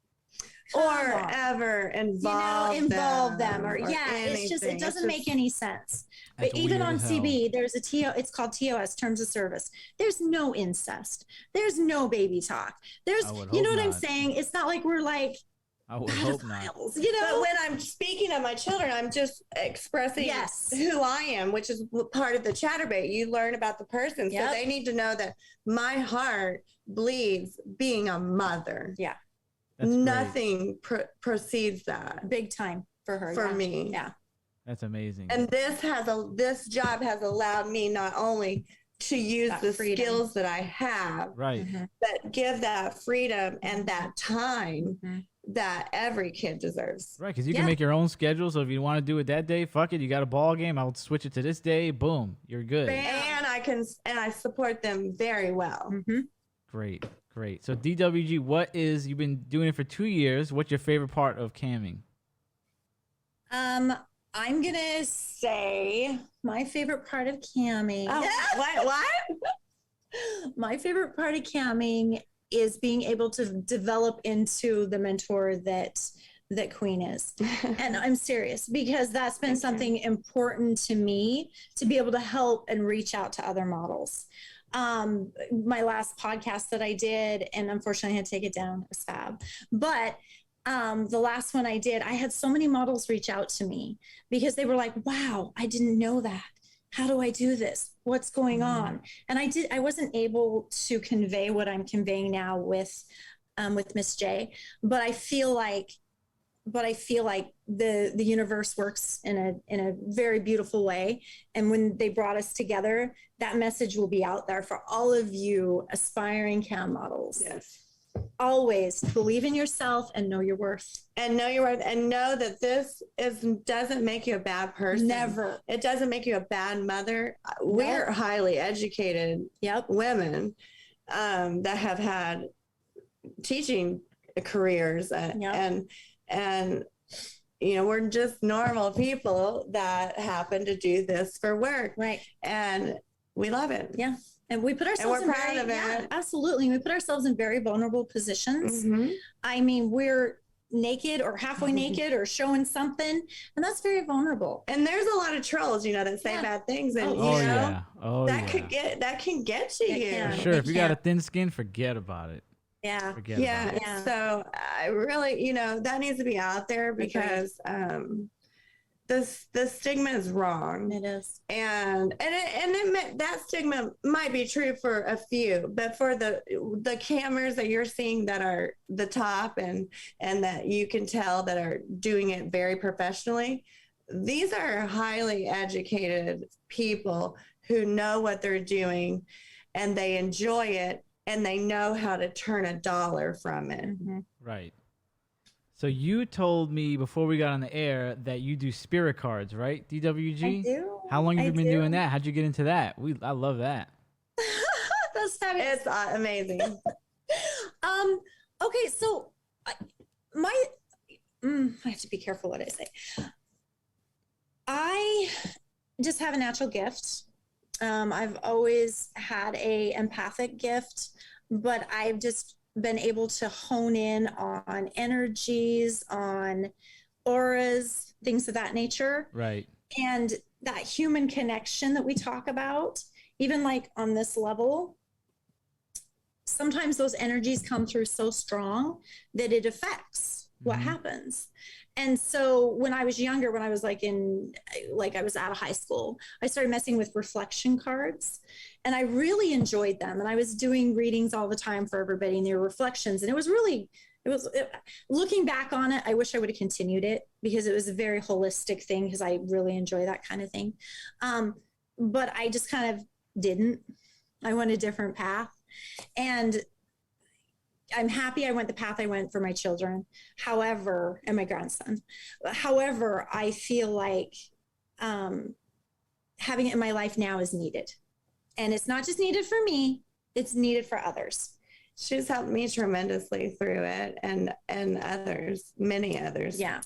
or on. ever involve them or yeah, it's just, it doesn't make any sense. But even on CB, there's a it's called TOS, terms of service. There's no incest. There's no baby talk. There's, you know what I'm saying? It's not like we're like, I would hope not. You know, but when I'm speaking of my children, I'm just expressing who I am, which is part of the chatterbait. You learn about the person, so they need to know that my heart bleeds being a mother. Yeah, that's nothing precedes that. Big time for her. For me, yeah, that's amazing. And this job has allowed me not only to use that the freedom. Skills that I have, right, but give that freedom and that time that every kid deserves. Right, because you can make your own schedule. So if you want to do it that day, fuck it. You got a ball game. I'll switch it to this day. Boom, you're good. And I support them very well. Great. So DWG, you've been doing it for 2 years. What's your favorite part of camming? I'm gonna say my favorite part of camming. Oh, what? My favorite part of camming is being able to develop into the mentor that Queen is. And I'm serious, because that's been something important to me, to be able to help and reach out to other models. My last podcast that I did, and unfortunately I had to take it down, it was fab. But the last one I did, I had so many models reach out to me because they were like, wow, I didn't know that. How do I do this? What's going on? And I wasn't able to convey what I'm conveying now with Miss J, but I feel like the universe works in a very beautiful way. And when they brought us together, that message will be out there for all of you aspiring cam models. Yes. Always believe in yourself and know your worth. And know your worth, and know that this doesn't make you a bad person. Never. It doesn't make you a bad mother. We're highly educated women that have had teaching careers and you know, we're just normal people that happen to do this for work. Right. And we love it. Yeah. And we put ourselves in proud of it. Yeah, absolutely. We put ourselves in very vulnerable positions. I mean, we're naked or halfway naked or showing something, and that's very vulnerable. And there's a lot of trolls, you know, that say bad things, and that can get to you. For sure. If you got a thin skin, forget about it. Yeah. Forget about it. So I really, you know, that needs to be out there, because the stigma is wrong. It is. And that stigma might be true for a few, but for the cammers that you're seeing that are the top and that you can tell that are doing it very professionally, these are highly educated people who know what they're doing and they enjoy it and they know how to turn a dollar from it. Right. So you told me before we got on the air that you do spirit cards, right? DWG? I do. How long have you been doing that? How'd you get into that? I love that. That's fabulous. It's amazing. Okay, so I have to be careful what I say. I just have a natural gift. I've always had a empathic gift, but I've just been able to hone in on energies, on auras, things of that nature. Right. And that human connection that we talk about, even like on this level, sometimes those energies come through so strong that it affects what happens. And so when I was younger, when I was I was out of high school, I started messing with reflection cards, and I really enjoyed them. And I was doing readings all the time for everybody, and they were reflections. And looking back on it, I wish I would have continued it, because it was a very holistic thing, because I really enjoy that kind of thing. But I just kind of didn't. I went a different path. And I'm happy I went the path I went for my children. However, and my grandson. However, I feel like having it in my life now is needed. And it's not just needed for me, it's needed for others. She's helped me tremendously through it, and others, many others. Yeah.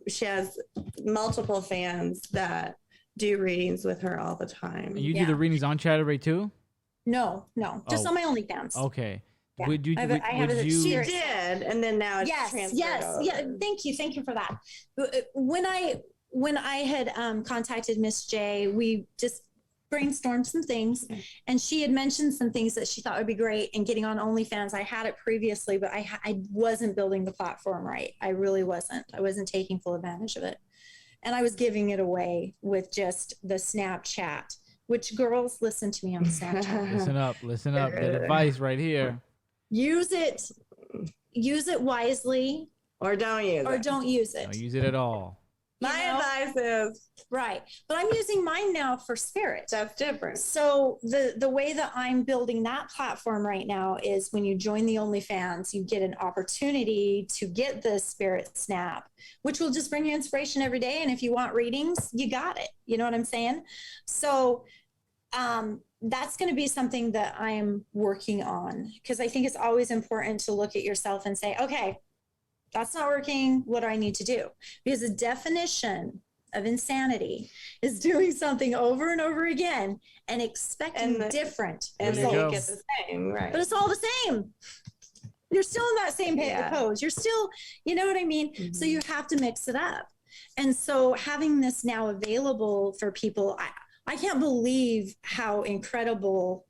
She has multiple fans that do readings with her all the time. And you do the readings on Chatterbait too? No, just on my OnlyFans. Okay. Yeah. Would you? I have a She spirit did, and then now it's transferred over. yeah. Thank you for that. When I had contacted Miss J, we just brainstormed some things, and she had mentioned some things that she thought would be great in getting on OnlyFans. I had it previously, but I wasn't building the platform right. I really wasn't. I wasn't taking full advantage of it, and I was giving it away with just the Snapchat. Which, girls, listen to me on Snapchat. Listen up. Good advice right here. Use it wisely, or don't use it. Don't use it. Don't use it at all. My advice is right, but I'm using mine now for spirit. That's different. So the way that I'm building that platform right now is when you join the OnlyFans, you get an opportunity to get the spirit snap, which will just bring you inspiration every day. And if you want readings, you got it. You know what I'm saying? So that's going to be something that I'm working on, because I think it's always important to look at yourself and say, okay, that's not working. What do I need to do? Because the definition of insanity is doing something over and over again and expecting different and results. then you get the same, right? But it's all the same. You're still in that same pose. You're still, you know what I mean? Mm-hmm. So you have to mix it up. And so having this now available for people, I can't believe how incredible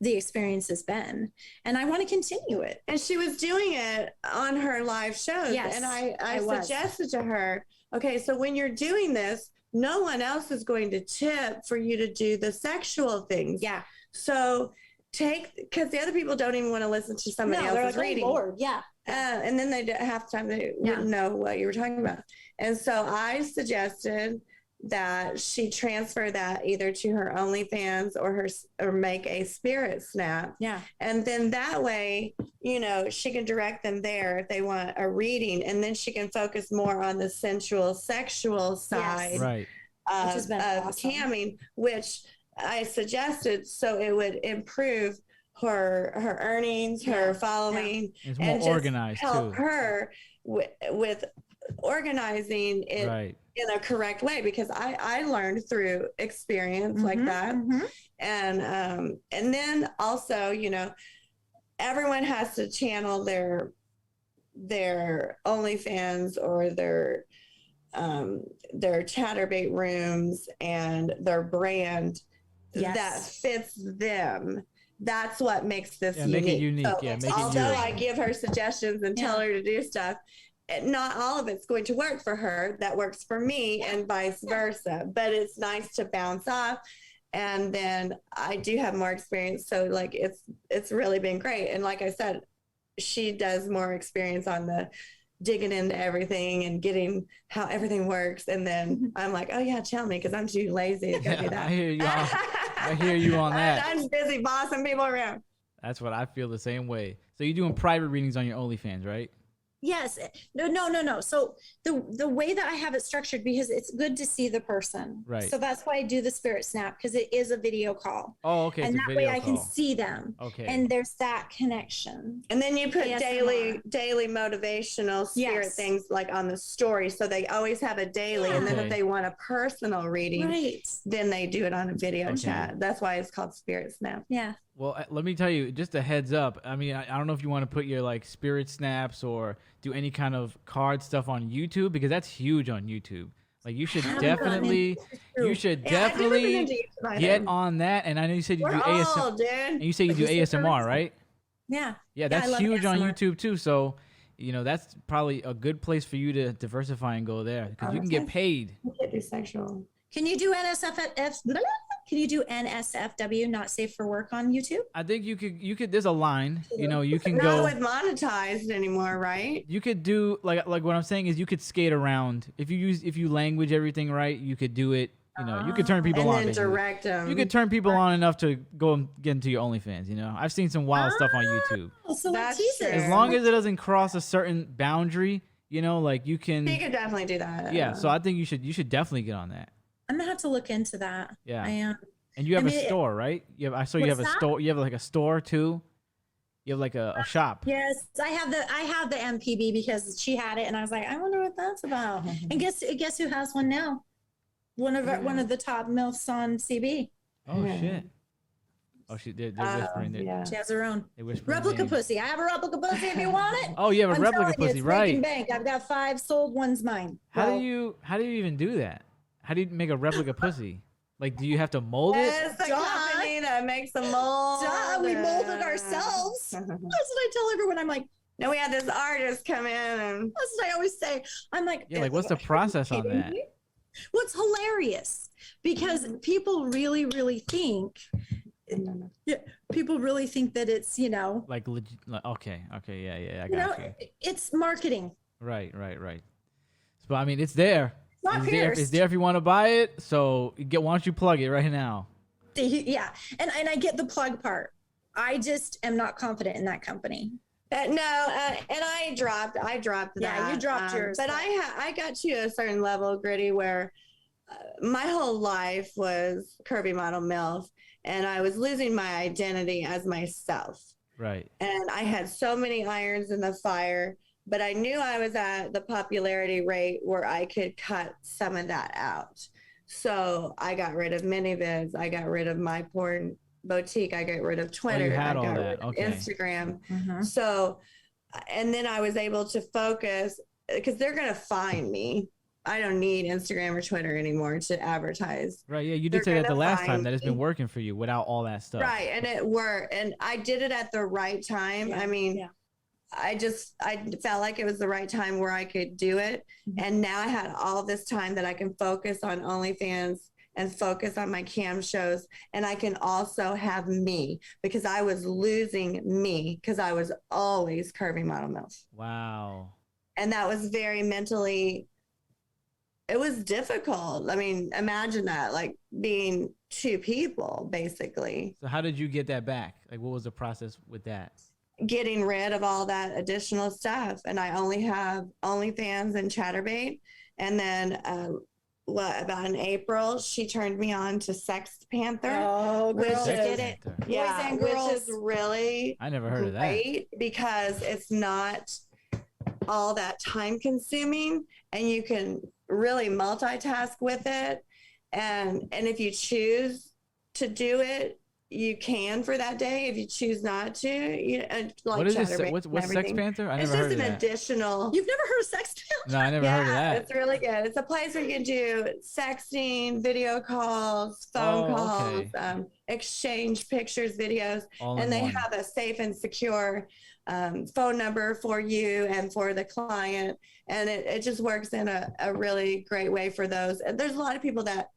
the experience has been, and I want to continue it. And she was doing it on her live shows. Yes, and I suggested to her, okay, so when you're doing this, no one else is going to tip for you to do the sexual things. Yeah. So because the other people don't even want to listen to somebody else's reading. Lord. Yeah. And then half the time they wouldn't know what you were talking about. And so I suggested that she transfer that either to her OnlyFans or make a spirit snap. Yeah. And then that way, she can direct them there if they want a reading, and then she can focus more on the sensual, sexual side right. of camming, which I suggested so it would improve her earnings, her following, and more organized help too. her with organizing it in a correct way, because I learned through experience like that. Mm-hmm. And then also, everyone has to channel their OnlyFans or their chatterbait rooms and their brand that fits them. That's what makes this unique. Make it unique. So, although I give her suggestions and tell her to do stuff, not all of it's going to work for her. That works for me and vice versa. But it's nice to bounce off. And then I do have more experience. So like it's really been great. And like I said, she does more experience on the digging into everything and getting how everything works. And then I'm like, oh yeah, tell me, because I'm too lazy to go do that. I hear you on that. I'm busy bossing people around. That's what I feel the same way. So you're doing private readings on your OnlyFans, right? Yes. No. So the way that I have it structured, because it's good to see the person. Right. So that's why I do the spirit snap, because it is a video call. Oh, okay. And that way I can see them. Okay. And there's that connection. And then you put daily motivational spirit things like on the story. So they always have a daily. And then if they want a personal reading, then they do it on a video chat. That's why it's called Spirit Snap. Yeah. Well, let me tell you, just a heads up. I mean, I don't know if you want to put your like spirit snaps or do any kind of card stuff on YouTube, because that's huge on YouTube. Like you should definitely get on that. And I know you said you do ASMR. And you say you do ASMR, right? Yeah. Yeah, that's huge on YouTube too. So, that's probably a good place for you to diversify and go there, because you can get paid. You can't do sexual. Can you do Can you do NSFW, not safe for work, on YouTube? I think you could. There's a line. You can go. Not with monetized anymore, right? You could do like what I'm saying is you could skate around if you language everything right. You could do it. You could turn people on. And then direct them. You could turn people on enough to go and get into your OnlyFans. I've seen some wild stuff on YouTube. So that's true. As long as it doesn't cross a certain boundary, like you can. You could definitely do that. Yeah. So I think you should definitely get on that. I'm gonna have to look into that. Yeah. I am. And you have a store, right? I saw you have a store. You have like a store too. You have like a shop. Yes, I have the MPB because she had it, and I was like, I wonder what that's about. And guess who has one now? One of the top Milfs on CB. Oh shit! Oh, they're whispering. Yeah. She has her own They're whispering replica names. pussy. I have a replica pussy if you want it. Oh, you have a I'm replica telling you, pussy, it's right? making bank. I've got 5 sold. One's mine. How Well, do you even do that? How do you make a replica pussy? Like, do you have to mold it? It's the Duh. company that makes the mold. Duh, we molded ourselves. That's what I tell everyone. I'm like, Then we had this artist come in and that's what I always say. I'm like, Yeah, like what's the process on that? What's hilarious because people really, really think, that it's, Like, okay, yeah, I you know, got you. it's marketing. Right. So I mean, it's there. Not It's there. It's pierced. there if you want to buy it. So why don't you plug it right now? Yeah, and I get the plug part. I just am not confident in that company. and I dropped that. Yeah, you dropped yours. But I got to a certain level, Gritty, where my whole life was curvy model MILF, and I was losing my identity as myself. Right. And I had so many irons in the fire, but I knew I was at the popularity rate where I could cut some of that out. So I got rid of minivids. I got rid of my porn boutique. I got rid of Twitter. had I all got that. rid of Okay. Instagram. Mhm. So, and then I was able to focus because they're going to find me. I don't need Instagram or Twitter anymore to advertise. Right. Yeah, you They're did say that the gonna last time find that it's been me. working for you without all that stuff. Right. And it worked. And I did it at the right time. Yeah, I mean, yeah. I felt like it was the right time where I could do it. Mhm. And now I had all this time that I can focus on OnlyFans and focus on my cam shows. And I can also have me because I was losing me because I was always curvy model MILF. Wow. And that was very mentally, it was difficult. I mean, imagine that, like being 2 people, basically. So how did you get that back? Like, what was the process with that? Getting rid of all that additional stuff. And I only have OnlyFans and Chatterbait. And then, about in April, she turned me on to Sex Panther. Oh, Which girls is- get it. Panther. Yeah, and which girls. is really I never heard of that. great because it's not all that time consuming and you can really multitask with it. And if you choose to do it, you can for that day. If you choose not to, like What is this? Chatterbait What's and Sex everything. Panther? I It's never heard just of an that. additional. You've never heard of sex No, I never heard of that. It's really good. It's a place where you can do sexting, video calls, phone Oh, calls, okay. exchange pictures, videos, All in and they one. have a safe and secure phone number for you and for the client. And it just works in a really great way for those. And there's a lot of people that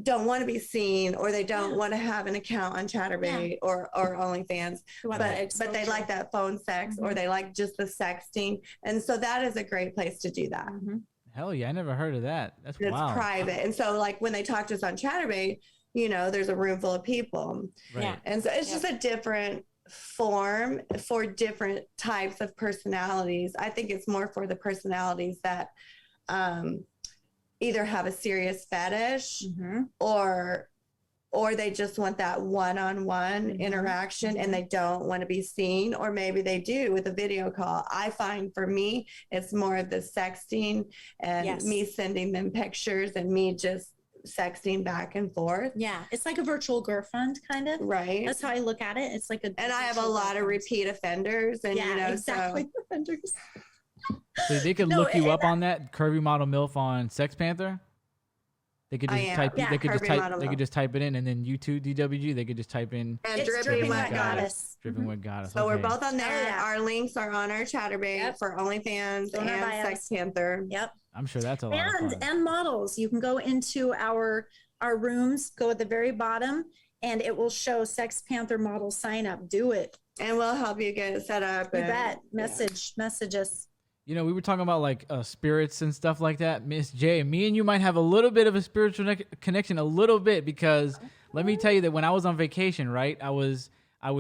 don't want to be seen or they don't want to have an account on Chatterbait or OnlyFans, but they like that phone sex or they like just the sexting. And so that is a great place to do that. Mhm. Hell yeah, I never heard of that. That's It's wild. private. And so like when they talk to us on Chatterbait, there's a room full of people. Right. Yeah. And so it's just a different form for different types of personalities. I think it's more for the personalities that either have a serious fetish Mhm. or they just want that one-on-one Mhm. interaction and they don't want to be seen, or maybe they do with a video call. I find for me, it's more of the sexting and Yes. me sending them pictures and me just sexting back and forth. Yeah, it's like a virtual girlfriend, kind of. Right. That's how I look at it. It's like a. And I have a virtual lot of girlfriend. repeat offenders and, Yeah, exactly. So they could No, look you and up on that curvy model MILF on Sex Panther. They could I just am. type. Yeah, they could just curvy type. model They could MILF. just type it in, and then YouTube DWG. They could just type in and It's Dripping Wet Goddess. Goddess. Dripping Wet Goddess. So we're Okay. both on there. Oh, yeah. Our links are on our Chatterbait Yep. for OnlyFans On our and bios. Sex Panther. Yep. I'm sure that's a lot of fun. And models. You can go into our rooms, go at the very bottom, and it will show Sex Panther model sign up. Do it. And we'll help you get it set up. You and- bet. yeah. Message us. You know, we were talking about like spirits and stuff like that. Miss J, me and you might have a little bit of a spiritual connection, a little bit, because let me tell you that when I was on vacation, right, I was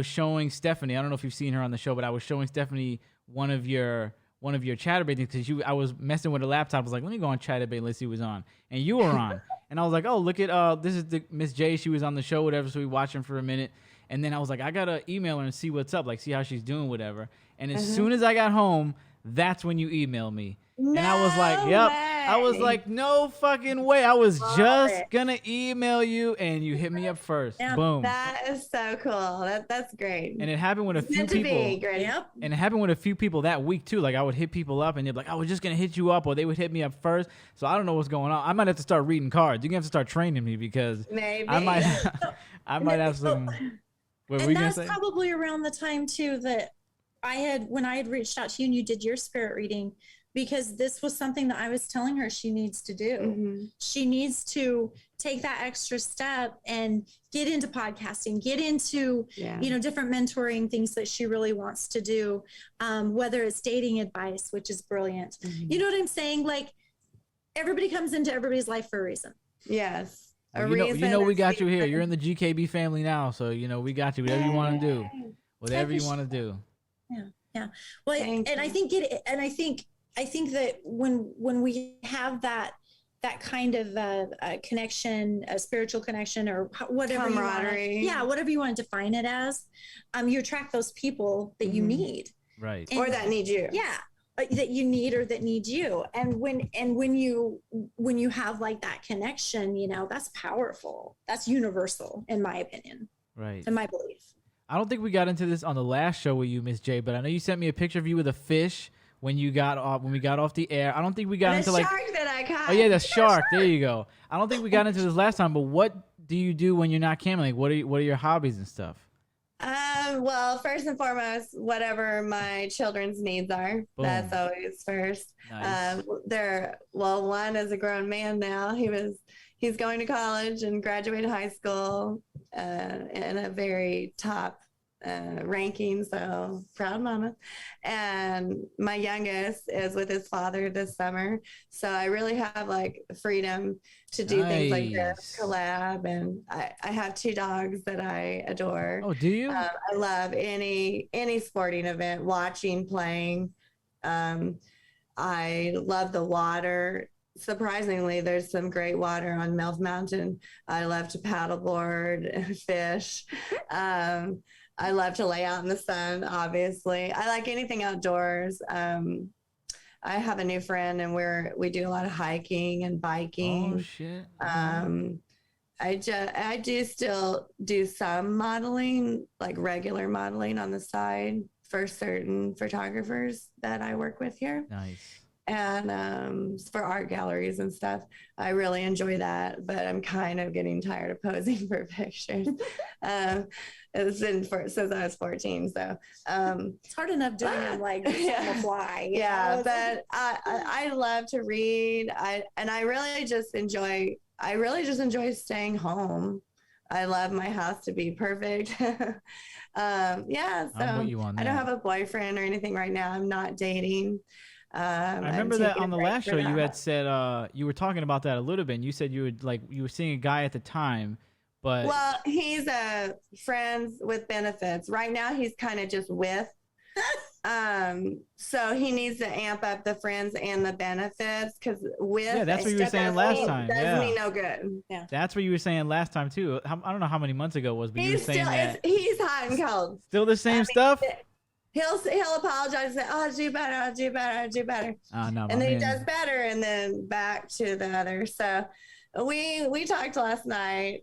showing Stephanie. I don't know if you've seen her on the show, but I was showing Stephanie one of your Chatterbait things because I was messing with her laptop. I was like, let me go on Chatterbait, let's see what's on, and you were on, and I was like, oh, look at this is the Miss J. She was on the show, whatever. So we watched her for a minute, and then I was like, I gotta email her and see what's up, like see how she's doing, whatever. And as soon as I got home, that's when you emailed me. And I was like, yep. I was like, no fucking way. I was Love just it. gonna email you, and you hit me up first. Yeah, Boom. That is so cool. That's great. And it happened with a It's few meant to people. be, Gritty. Yep. And it happened with a few people that week too. Like I would hit people up, and they'd be like, "I was just gonna hit you up," or they would hit me up first. So I don't know what's going on. I might have to start reading cards. You're gonna have to start training me because Maybe. I might, I might have some. What were you And gonna that's say? probably around the time too that when I had reached out to you and you did your spirit reading, because this was something that I was telling her she needs to do. Mhm. She needs to take that extra step and get into podcasting, get into, Yeah. different mentoring things that she really wants to do. Whether it's dating advice, which is brilliant. Mhm. You know what I'm saying? Like everybody comes into everybody's life for a reason. Yes. A Well, you know we reason, got you here. season. You're in the GKB family now, so we got you. Whatever you want to do, Yay. whatever you want to do. Yeah. Well, Thank and you. I think that when we have that kind of a connection, a spiritual connection, or whatever Camaraderie. whatever you want to define it as, you attract those people that you Mhm. need, Right. And- Or that need you. yeah, that you need or that need you. And when you have like that connection, that's powerful. That's universal, in my opinion, Right. in my belief. I don't think we got into this on the last show with you, Miss J, but I know you sent me a picture of you with a fish when we got off the air. I don't think we got The into like. shark that I caught. Oh yeah, the shark. There you go. I don't think we got into this last time, but what do you do when you're not camming? Like, what are your hobbies and stuff? Well, first and foremost, whatever my children's needs are, that's Boom. always first. Nice. One is a grown man now. He's going to college and graduated high school in a very top ranking, so proud mama. And my youngest is with his father this summer, so I really have like freedom to do things like this, Nice. collab. And I have 2 dogs that I adore. Oh, do you? I love any sporting event, watching, playing. I love the water. Surprisingly, there's some great water on Milfs Mountain. I love to paddleboard and fish. I love to lay out in the sun, obviously. I like anything outdoors. I have a new friend, and we do a lot of hiking and biking. Oh shit. I do still do some modeling, like regular modeling on the side for certain photographers that I work with here. Nice. And for art galleries and stuff. I really enjoy that, but I'm kind of getting tired of posing for pictures. It's been since I was 14, so It's hard enough doing them like on the fly. yeah. But I love to read. I really just enjoy staying home. I love my house to be perfect. Yeah, so I'm with you on I don't that. have a boyfriend or anything right now. I'm not dating. I remember that on the last show you had said you were talking about that a little bit. And you said you were seeing a guy at the time, but Well, he's friends with benefits. Right now, he's kind of just with. So he needs to amp up the friends and the benefits, because with. Yeah, that's what you were saying last time. Does Yeah. me no good. that's what you were saying last time too. I don't know how many months ago it was, but you were He's saying that he's hot and cold. still the same stuff. He'll apologize and say, "Oh, I'll do better. I'll do better. I'll do better." No, And then he man. does better, and then back to the other. So we talked last night.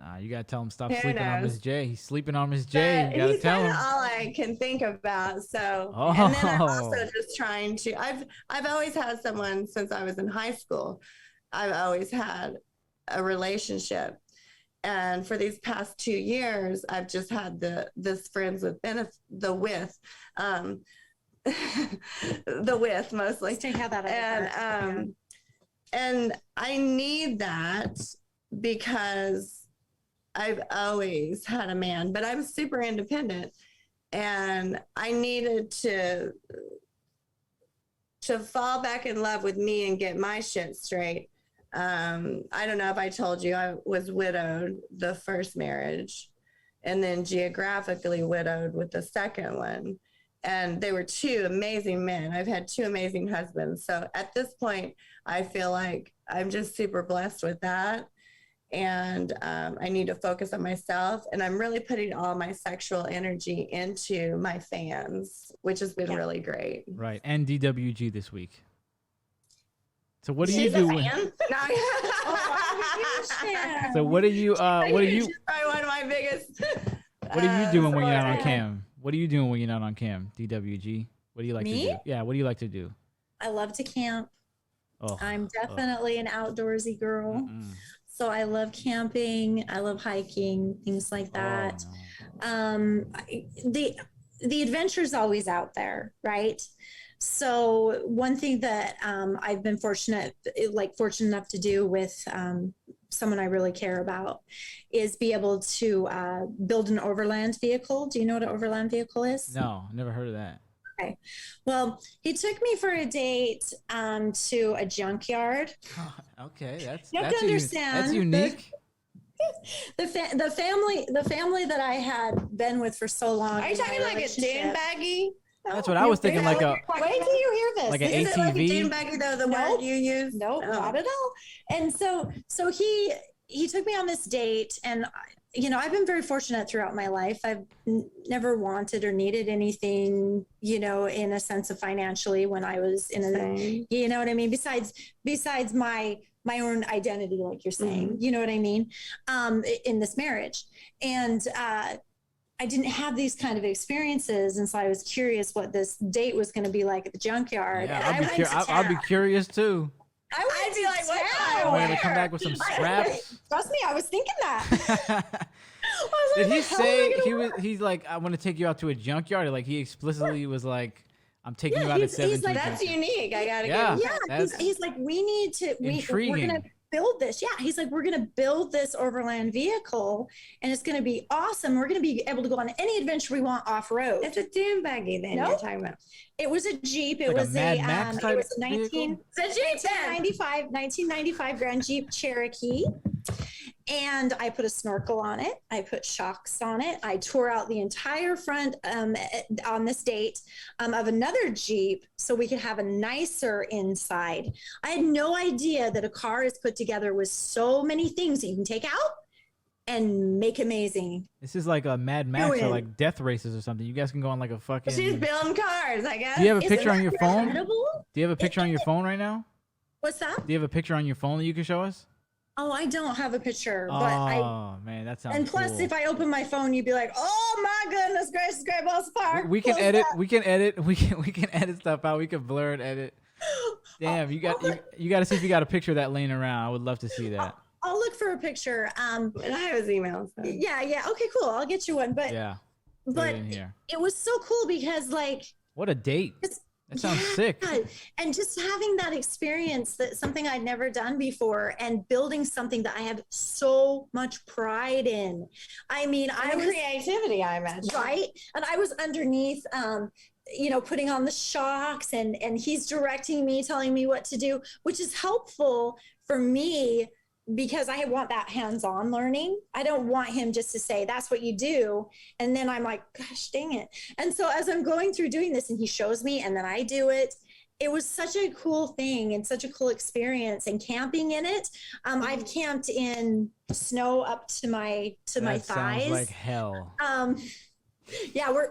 Nah, you gotta tell him stop Who sleeping on knows? Miss J. He's sleeping on Miss J. But You gotta he's tell kind him. of all I can think about. So, and then I'm also Oh. just trying to. I've always had someone since I was in high school. I've always had a relationship, and for these past 2 years, I've just had this friends with benefit, the with mostly. Let's take how that And I need that because I've always had a man, but I'm super independent, and I needed to fall back in love with me and get my shit straight. I don't know if I told you, I was widowed the first marriage, and then geographically widowed with the second one. And they were 2 amazing men. I've had 2 amazing husbands. So at this point, I feel like I'm just super blessed with that. And I need to focus on myself. And I'm really putting all my sexual energy into my fans, which has been really great. Right, and DWG this week. So what do you She's do? a fan. No. So what do you? What do you? She's probably one of my biggest. What are you doing when you're not on supporters. cam? What are you doing when you're not on cam? DWG. What do you like Me? to do? Yeah. What do you like to do? I love to camp. Oh, I'm definitely an outdoorsy girl. mm-mm. So I love camping. I love hiking, things like that. Oh, no. The adventure's always out there, right? So one thing that I've been fortunate enough to do with someone I really care about is be able to build an overland vehicle. Do you know what an overland vehicle is? No, never heard of that. Okay. Well, he took me for a date to a junkyard. Okay, You have to understand that's unique. The family that I had been with for so long. Are you talking like a dune baggy? That's what I was thinking. Like a Wait till you hear this. like an Is it like a ATV? dune baggy though? The Nope. word you use? No, Oh. not at all. And so he took me on this date, and I've been very fortunate throughout my life. I've never wanted or needed anything, in a sense of financially when I was in Same. you know what I mean? Besides my own identity, like you're saying, you know what I mean? In this marriage. And, I didn't have these kind of experiences, and so I was curious what this date was going to be like at the junkyard. Yeah, And I'll be curious too. I'd be like, what town. kind I'm gonna come back with some scraps. Trust me, I was thinking that. Did he say he he's like, I want to take you out to a junkyard? Like he explicitly was like, I'm taking you out at he's 17. like, That's unique. I gotta Yeah. get. Yeah, That's he's like, we need to. We're intriguing. gonna build this. Yeah, he's like, we're gonna build this overland vehicle, and it's gonna be awesome. We're gonna be able to go on any adventure we want off road. It's a dune baggy then Nope. you're talking about. It was a Jeep. It Like a was Mad Max it type was a vehicle? It's a Jeep then. 1995 Grand Jeep Cherokee. And I put a snorkel on it. I put shocks on it. I tore out the entire front on this date of another Jeep so we could have a nicer inside. I had no idea that a car is put together with so many things that you can take out and make amazing. This is like a Mad Max or Doing. like death races or something. You guys can go on like a fucking. She's building cars, I guess. Do you have a Isn't picture on that your phone? incredible? Do you have a picture on your phone right now? What's that? Do you have a picture on your phone that you can show us? Oh, I don't have a picture, but Oh man, that sounds. and plus, cool. if I open my phone, you'd be like, "Oh my goodness gracious, great balls apart." we can Close edit. that. We can edit. We can edit stuff out. We can blur and edit. Damn, you got to see if you got a picture of that laying around. I would love to see that. I'll look for a picture. And I have his email. So. Yeah. Okay, cool. I'll get you one. But Yeah. Put but it in here. it was so cool because What a date. That sounds sick. And just having that experience, that something I'd never done before, and building something that I have so much pride in. I mean, I was creativity, I imagine. right, and I was underneath. Putting on the shocks, and he's directing me, telling me what to do, which is helpful for me because I want that hands-on learning. I don't want him just to say, that's what you do. And then I'm like, gosh, dang it. And so as I'm going through doing this and he shows me and then I do it, it was such a cool thing and such a cool experience. And camping in it, I've camped in snow up to my thighs. Sounds like hell. Yeah, we're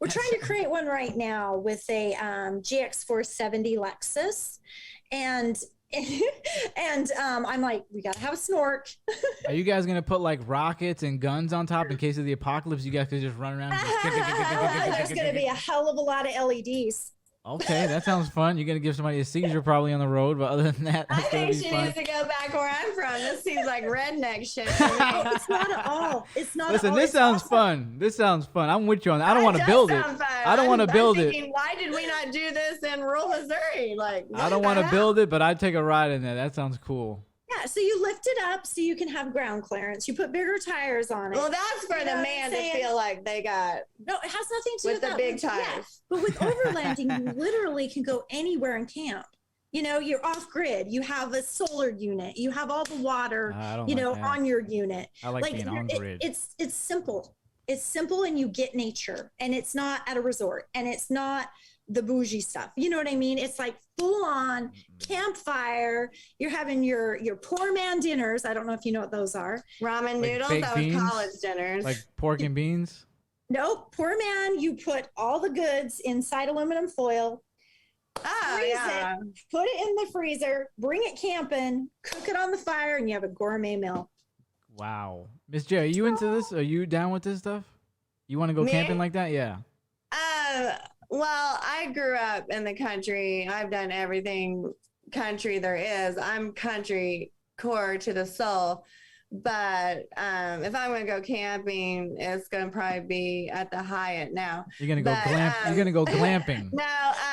trying to create one right now with a GX470 Lexus, and I'm like, we gotta have a snork. Are you guys gonna put like rockets and guns on top in case of the apocalypse? You guys could just run around. There's gonna be a hell of a lot of LEDs. Okay, that sounds fun. You're gonna give somebody a seizure probably on the road, but other than that, I that's gonna think be she fun. needs to go back where I'm from. This seems like redneck shit. Oh, it's not at all. It's not. Listen, at all. this It's sounds awesome. fun. This sounds fun. I'm with you on that. I don't want to That build does it. sound fun. I don't want to I'm build thinking, it. Why did we not do this in rural Missouri? Like, I don't want to build it, but I'd take a ride in there. That sounds cool. Yeah, so you lift it up so you can have ground clearance. You put bigger tires on it. Well, that's for You the know what man I'm to saying? feel like they got No, it has nothing to do with with the that. big Yeah, tires. but with overlanding, you literally can go anywhere and camp. You're off grid. You have a solar unit. You have all the water, I don't like that. on your unit. I like being on grid. It's simple. It's simple, and you get nature, and it's not at a resort, and it's not the bougie stuff. You know what I mean? It's like full on campfire. You're having your poor man dinners. I don't know if you know what those are. ramen Like noodles. baked That was beans? college dinners. Like pork and beans. Nope, poor man. You put all the goods inside aluminum foil. Oh, freeze yeah. it, put it in the freezer, bring it camping, cook it on the fire, and you have a gourmet meal. Wow. Miss J, are you into this? Are you down with this stuff? You want to go Me? camping like that? Yeah. Um, well, I grew up in the country. I've done everything country there is. I'm country core to the soul. But if I'm gonna go camping, it's gonna probably be at the Hyatt now. You're gonna go But, You're gonna go glamping. No,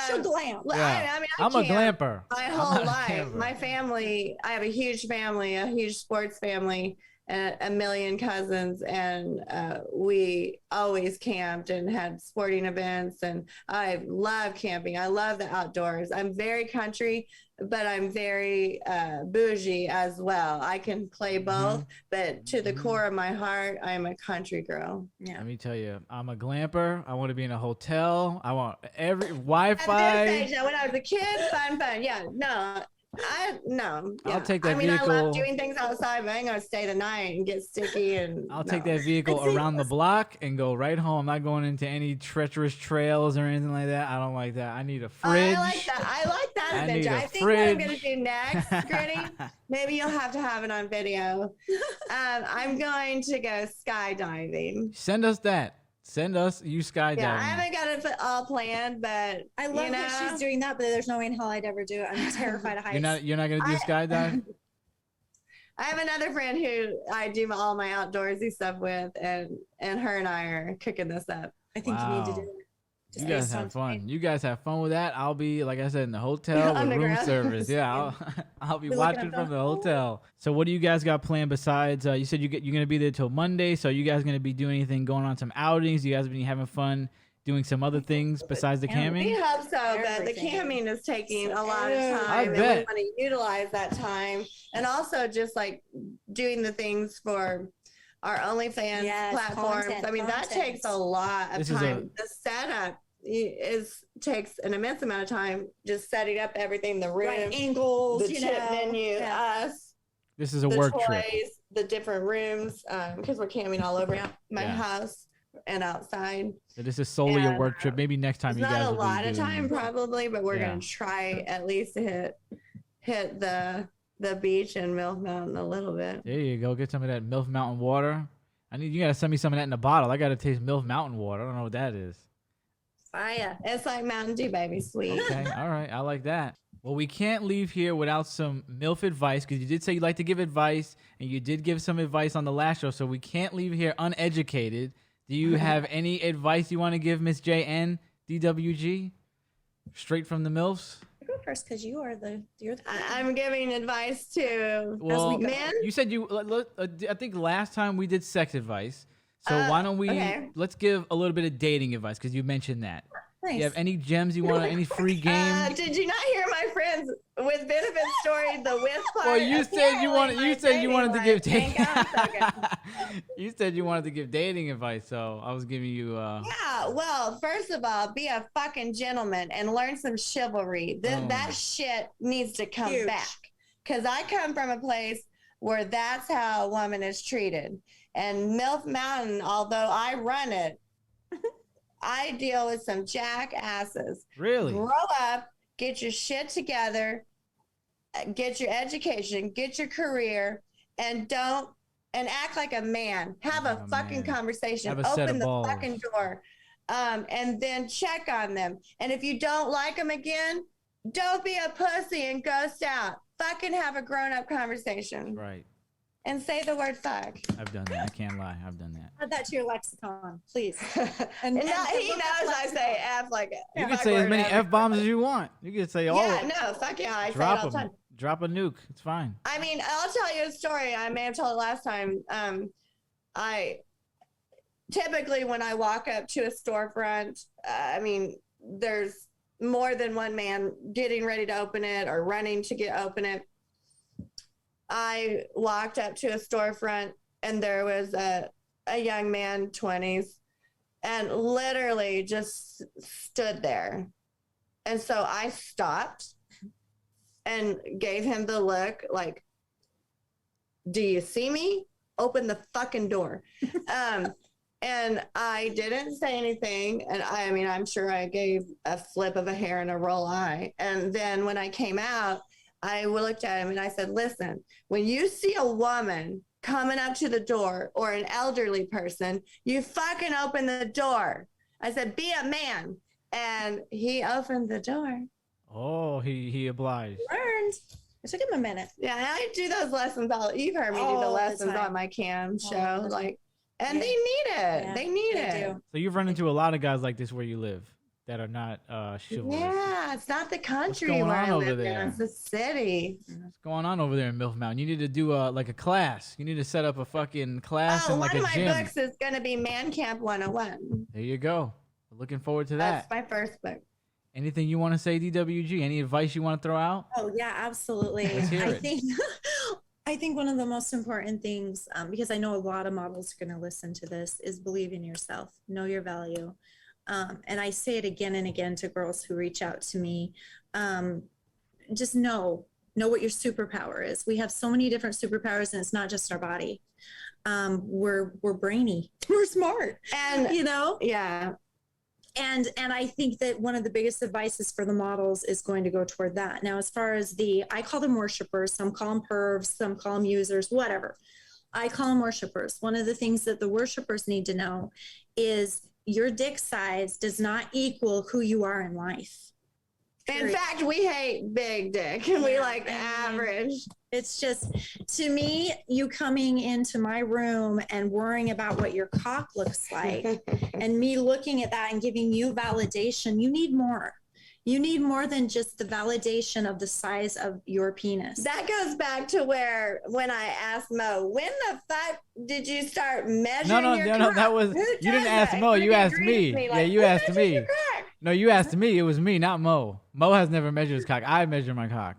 She'll glam. Yeah. I mean, I'm a camp glamper. my I'm whole not a life. camper. My family, I have a huge family, a huge sports family, and a million cousins, and we always camped and had sporting events. And I love camping. I love the outdoors. I'm very country, but I'm very bougie as well. I can play both, but to the core of my heart, I'm a country girl. Yeah. Let me tell you, I'm a glamper. I want to be in a hotel. I want every At this Wi-Fi. age, now, when I was a kid, fun. Yeah, no. Yeah. I'll take that I mean, vehicle. I love doing things outside, but I ain't gonna stay the night and get sticky. And I'll take that vehicle around the block and go right home. I'm not going into any treacherous trails or anything like that. I don't like that. I need a fridge. I like that. I like that I need adventure. a I think what I'm gonna fridge. do next, Gritty. Maybe you'll have to have it on video. I'm going to go skydiving. Send us that. Send us you skydiving. Yeah, I haven't got it all planned, but I love that she's doing that, but there's no way in hell I'd ever do it. I'm terrified of heights. You're not gonna do skydive? I have another friend who I do all my outdoorsy stuff with, and her and I are cooking this up. I think you need to do it. You Just guys based have on fun. tonight. You guys have fun with that. I'll be, like I said, in the hotel with room Underground. service. Yeah, I'll be We're looking watching at from the the hotel. So what do you guys got planned besides, you said you're going to be there till Monday, so you guys going to be doing anything, going on some outings? You guys been having fun doing some other things besides the We camping? hope so, but the Everything. camping is taking a lot of I time, and we bet. want to utilize that time, and also just like doing the things for our OnlyFans Yes, platforms. content, I mean, that content. takes a lot of This is time. The setup takes an immense amount of time, just setting up everything, the room, Right angles, the you chip know. venue, Yeah. us, This is a the work toys, trip. the different rooms, because we're camping all over my Yeah. house and outside. So this is solely a And, work trip. Maybe next time It's you guys not a will be lot of doing- time probably, but we're Yeah. gonna try at least to hit the beach and Milf Mountain a little bit. There you go. Get some of that Milf Mountain water. You got to send me some of that in a bottle. I got to taste Milf Mountain water. I don't know what that is. Fire. It's like Mountain Dew, baby, sweet. Okay, all right, I like that. Well, we can't leave here without some MILF advice, because you did say you like to give advice, and you did give some advice on the last show, so we can't leave here uneducated. Do you have any advice you want to give Miss JN DWG? Straight from the MILFs? Go first, because you're the I'm giving advice to Well, men. you said I think last time we did sex advice, so why don't we, okay. let's give a little bit of dating advice, because you mentioned that. nice. You have any gems you want, any free game? Did you not hear my friends with benefit story, the with part? Well, you said you wanted. Apparently You my said you wanted to give dating dating. life stank up so good. You said you wanted to give dating advice, so I was giving you. Yeah, well, first of all, be a fucking gentleman and learn some chivalry. That shit needs to come Huge. back. Because I come from a place where that's how a woman is treated. And MILF Mountain, although I run it, I deal with some jackasses. Really? Grow up, get your shit together, get your education, get your career, and act like a man. Have a fucking man. conversation. Have a set of Open the balls. fucking door. And then check on them. And if you don't like them again, don't be a pussy and ghost out. Fucking have a grown-up conversation. Right. And say the word fuck. I've done that. I can't lie. I've done that. Add that to your lexicon, please. And And he look knows up I say F like You fuck can say as word many ever. f bombs as you want. You can say all. Yeah, no, fuck yeah. I say it drop all the time. them. Drop a nuke. It's fine. I mean, I'll tell you a story. I may have told it last time. I typically, when I walk up to a storefront, I mean, there's more than one man getting ready to open it or running to open it. I walked up to a storefront and there was a young man, 20s, and literally just stood there. And so I stopped and gave him the look like, do you see me? Open the fucking door. And I didn't say anything. And I mean, I'm sure I gave a flip of a hair and a roll eye. And then when I came out, I looked at him and I said, listen, when you see a woman coming up to the door or an elderly person, you fucking open the door. I said, be a man. And he opened the door. Oh, he obliged. Learned. It took him a minute. Yeah, I do those lessons. You've heard me do the All the lessons time. on my cam show. All the Like, and Yeah. they need it. Yeah, They need they it. do. So you've run into a lot of guys like this where you live that are not chivalrous. Yeah, it's not the country going where on I over live there? in. It's the city. What's going on over there in Milf Mountain? You need to do like a class. You need to set up a fucking class Oh, in like one a of my gym. books is going to be Man Camp 101. There you go. Looking forward to that. That's my first book. Anything you want to say, DWG? Any advice you want to throw out? Oh yeah, absolutely. Let's hear I it. think I think one of the most important things, because I know a lot of models are going to listen to this, is believe in yourself, know your value. And I say it again and again to girls who reach out to me. Just know what your superpower is. We have so many different superpowers, and it's not just our body. We're brainy, we're smart, And you know. yeah, And I think that one of the biggest advices for the models is going to go toward that. Now, as far as I call them worshipers, some call them pervs, some call them users, whatever. I call them worshipers. One of the things that the worshipers need to know is your dick size does not equal who you are in life. in fact, we hate big dick and we Yeah, like I mean, average. It's just, to me, you coming into my room and worrying about what your cock looks like and me looking at that and giving you validation, you need more. You need more than just the validation of the size of your penis. That goes back to where when I asked Mo, when the fuck did you start measuring your No, cock? that was, Who you didn't does ask that? Mo, you Freaking asked greets me. Yeah, like, you "Who asked measures me. your cock?" No, you asked me. It was me, not Mo. Mo has never measured his cock. I measure my cock.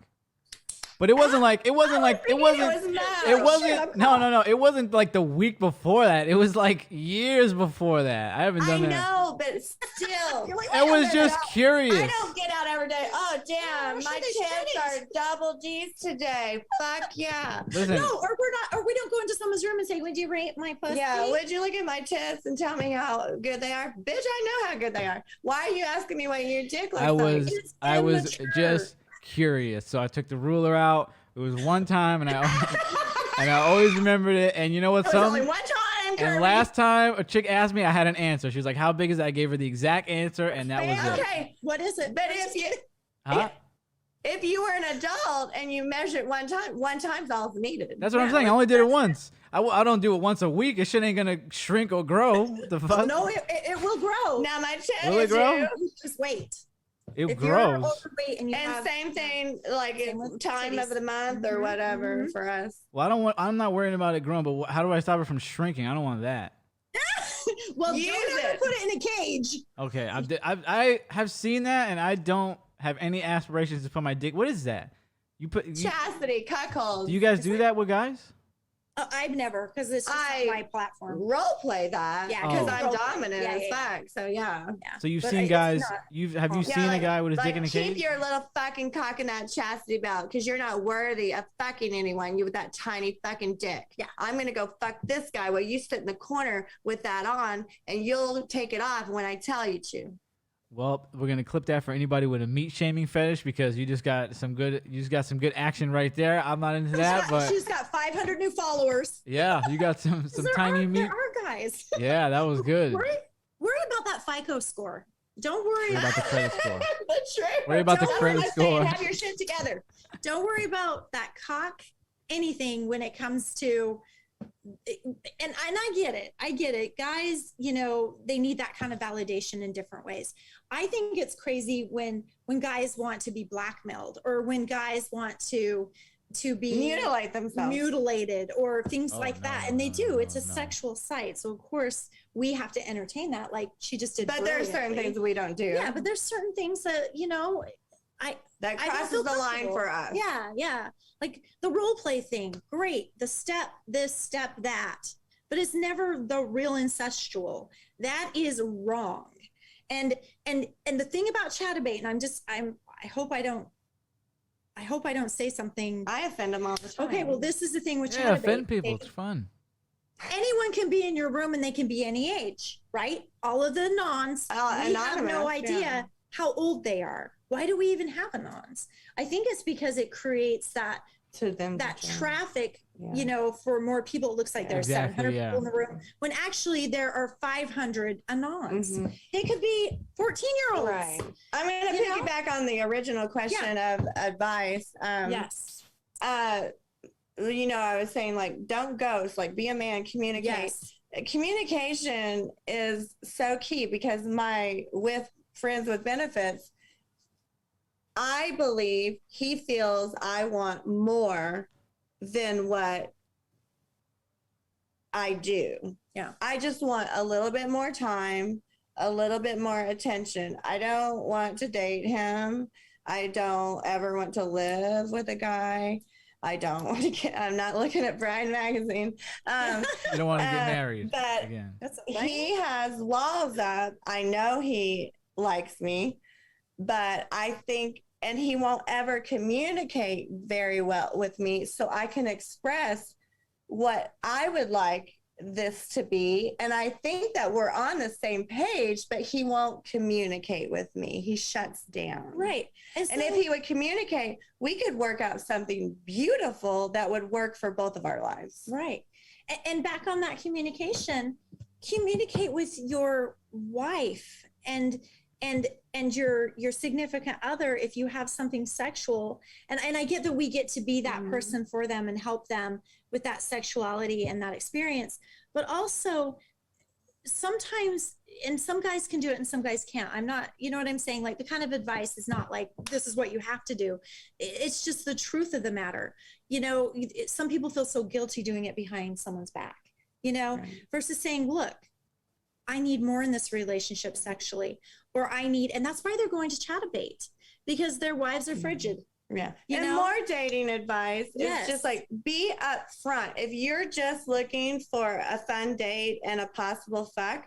But it wasn't like, it wasn't, no. It wasn't like the week before that. It was like years before that. I haven't I done that. know, but still. I was just curious. I don't get out every day. Oh, damn, Oh, my they tits are shouldn't. double G's today. Fuck yeah. Listen, No, or we don't go into someone's room and say, would you rate my pussy? Yeah, would you look at my tits and tell me how good they are? Bitch, I know how good they are. Why are you asking me what your dick looks I like? I was immature. just curious. So I took the ruler out. It was one time, and I always remembered it. And you know what's It was only something? one time, And Kirby. last time a chick asked me, I had an answer. She was like, "How big is that?" I gave her the exact answer, and that was it. Okay, What is it? but Huh? if you were an adult and you measured one time's all needed. That's what I'm saying. I only did it once. I don't do it once a week. This shit ain't gonna shrink or grow. What the fuck? No, it will grow. Now my tits Will it grow? Just wait. It If grows. you're overweight and you And have, same thing, like Same with time of titties. the month or Mhm, whatever mhm. for us. Well, I'm not worrying about it growing, but how do I stop it from shrinking? I don't want that. well, Use don't ever it. put it in a cage. Okay, I have seen that, and I don't have any aspirations to put my dick. What is that? Chastity, cuckold. Do you guys do that with guys? I've never, because it's just I- not my platform. role play that? Yeah, because Oh. I'm role play. dominant Yeah, as yeah, fuck. So yeah. Yeah. So you've But seen it's guys. not- Have you Yeah, seen a guy with his like, dick in a keep cage? your little fucking cock in that chastity belt because you're not worthy of fucking anyone. You with that tiny fucking dick. Yeah. I'm gonna go fuck this guy while you sit in the corner with that on, and you'll take it off when I tell you to. Well, we're gonna clip that for anybody with a meat shaming fetish because you just got some good action right there. I'm not into that, but She's got 500 new followers. yeah, you got some tiny meat. There are guys. Yeah, that was good. Worry about that FICO score. Don't worry Worry about the credit score. The truth. Worry about the Don't credit worry, score. Have your shit together. Don't worry about that cock, anything when it comes to, and I get it. I get it. Guys, they need that kind of validation in different ways. I think it's crazy when guys want to be blackmailed or when guys want to be Mutilate themselves. mutilated or things Oh, like no, that. no, And they no, do. no, It's a no. sexual site. So of course we have to entertain that. Like she just did. But there are certain brilliantly. things we don't do. Yeah, but there's certain things that, that I don't crosses feel the line comfortable. for us. Yeah. Like the role play thing, great. The step this, step that, but it's never the real incestual. That is wrong. And the thing about Chatterbait, and I hope I don't say something. I offend them all the time. Okay, well, this is the thing with Yeah, Chatterbait. offend people. It's fun. anyone can be in your room and they can be any age, right? All of the anons, we have no idea how old they are. Why do we even have anons? I think it's because it creates that traffic, you know, for more people. It looks like there's 700 people in the room when actually there are 500 anons. They could be 14-year-olds. Right. I'm going to piggyback on the original question of advice. Yes. You know, I was saying, like, don't ghost, like, be a man, communicate. Yes. Communication is so key because with friends with benefits, I believe he feels I want more than what I do. Yeah. I just want a little bit more time, a little bit more attention. I don't want to date him. I don't ever want to live with a guy. I don't want to get, I'm not looking at Bride Magazine. You don't want to get married but again. He has walls up. I know he likes me, but I think, and he won't ever communicate very well with me, so I can express what I would like this to be. And I think that we're on the same page, but he won't communicate with me. He shuts down. Right. And if he would communicate, we could work out something beautiful that would work for both of our lives. Right. And back on that communication, communicate with your wife and your significant other if you have something sexual. And I get that we get to be that person for them and help them with that sexuality and that experience. But also sometimes, and some guys can do it and some guys can't. I'm not, you know what I'm saying? Like, the kind of advice is not like, this is what you have to do. It's just the truth of the matter. You know, some people feel so guilty doing it behind someone's back, you know, versus saying, look, I need more in this relationship sexually, or I need, and that's why they're going to Chatabate, because their wives are frigid. Yeah. You and know? More dating advice is just like, be upfront. If you're just looking for a fun date and a possible fuck,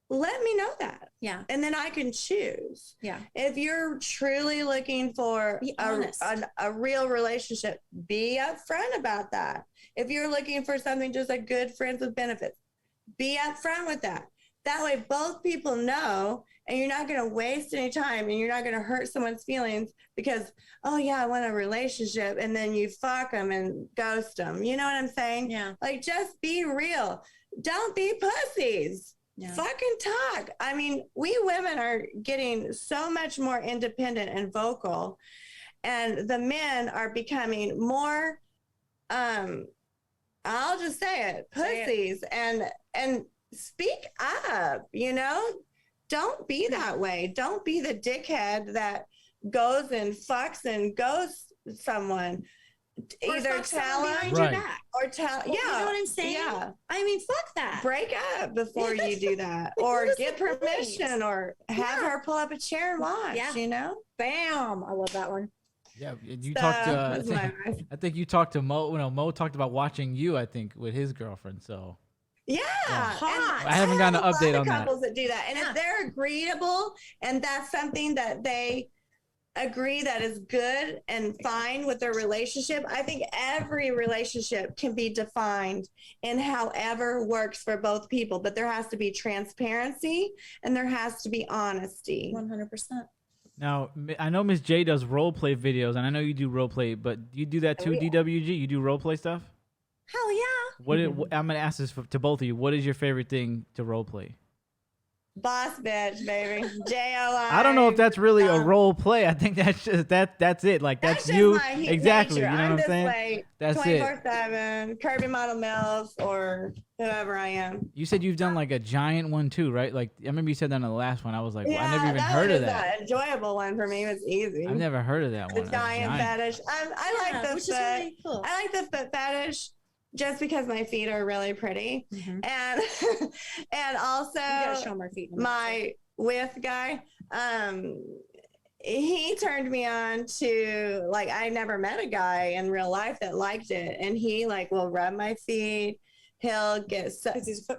let me know that. Yeah. And then I can choose. Yeah. If you're truly looking for a real relationship, be upfront about that. If you're looking for something just like good friends with benefits, be upfront with that. That way both people know, and you're not going to waste any time, and you're not going to hurt someone's feelings because, oh yeah, I want a relationship, and then you fuck them and ghost them. You know what I'm saying? Yeah. Like, just be real. Don't be pussies. Yeah. Fucking talk. I mean, we women are getting so much more independent and vocal, and the men are becoming more, I'll just say it, pussies. And speak up, you know? Don't be that way. Don't be the dickhead that goes and fucks and ghosts someone. Either tell them or tell, you know what I'm saying? Yeah. I mean, fuck that. Break up before you do that, or get permission, or have her pull up a chair and watch. You know, bam! I love that one. Yeah, you talked to. I think you talked to Mo. You know, Mo talked about watching you. I think with his girlfriend. So. Yeah, hot. I haven't gotten an update on that. Couples that do that, and if they're agreeable, and that's something that they agree that is good and fine with their relationship, I think every relationship can be defined in however works for both people. But there has to be transparency and there has to be honesty. 100%. Now, I know Miss J does role play videos, and I know you do role play, but do you do that too, DWG? You do role play stuff? Hell yeah. I'm gonna ask this to both of you. What is your favorite thing to role play? Boss bitch, baby. J-O-I. I don't know if that's really a role play. I think that's just that's it. Like that's you. Exactly. Nature. You know I'm what I'm this saying? way, That's 24/7, Kirby Model Milfs, or whoever I am. You said you've done like a giant one too, right? Like I remember you said that in the last one. I was like, well, I never even heard of that. An enjoyable one for me. It was easy. I've never heard of that one. The giant fetish. I like the which foot. is really cool. I like the foot fetish. Just because my feet are really pretty, and also show my feet my with guy, he turned me on to, like, I never met a guy in real life that liked it, and he like will rub my feet. He'll get so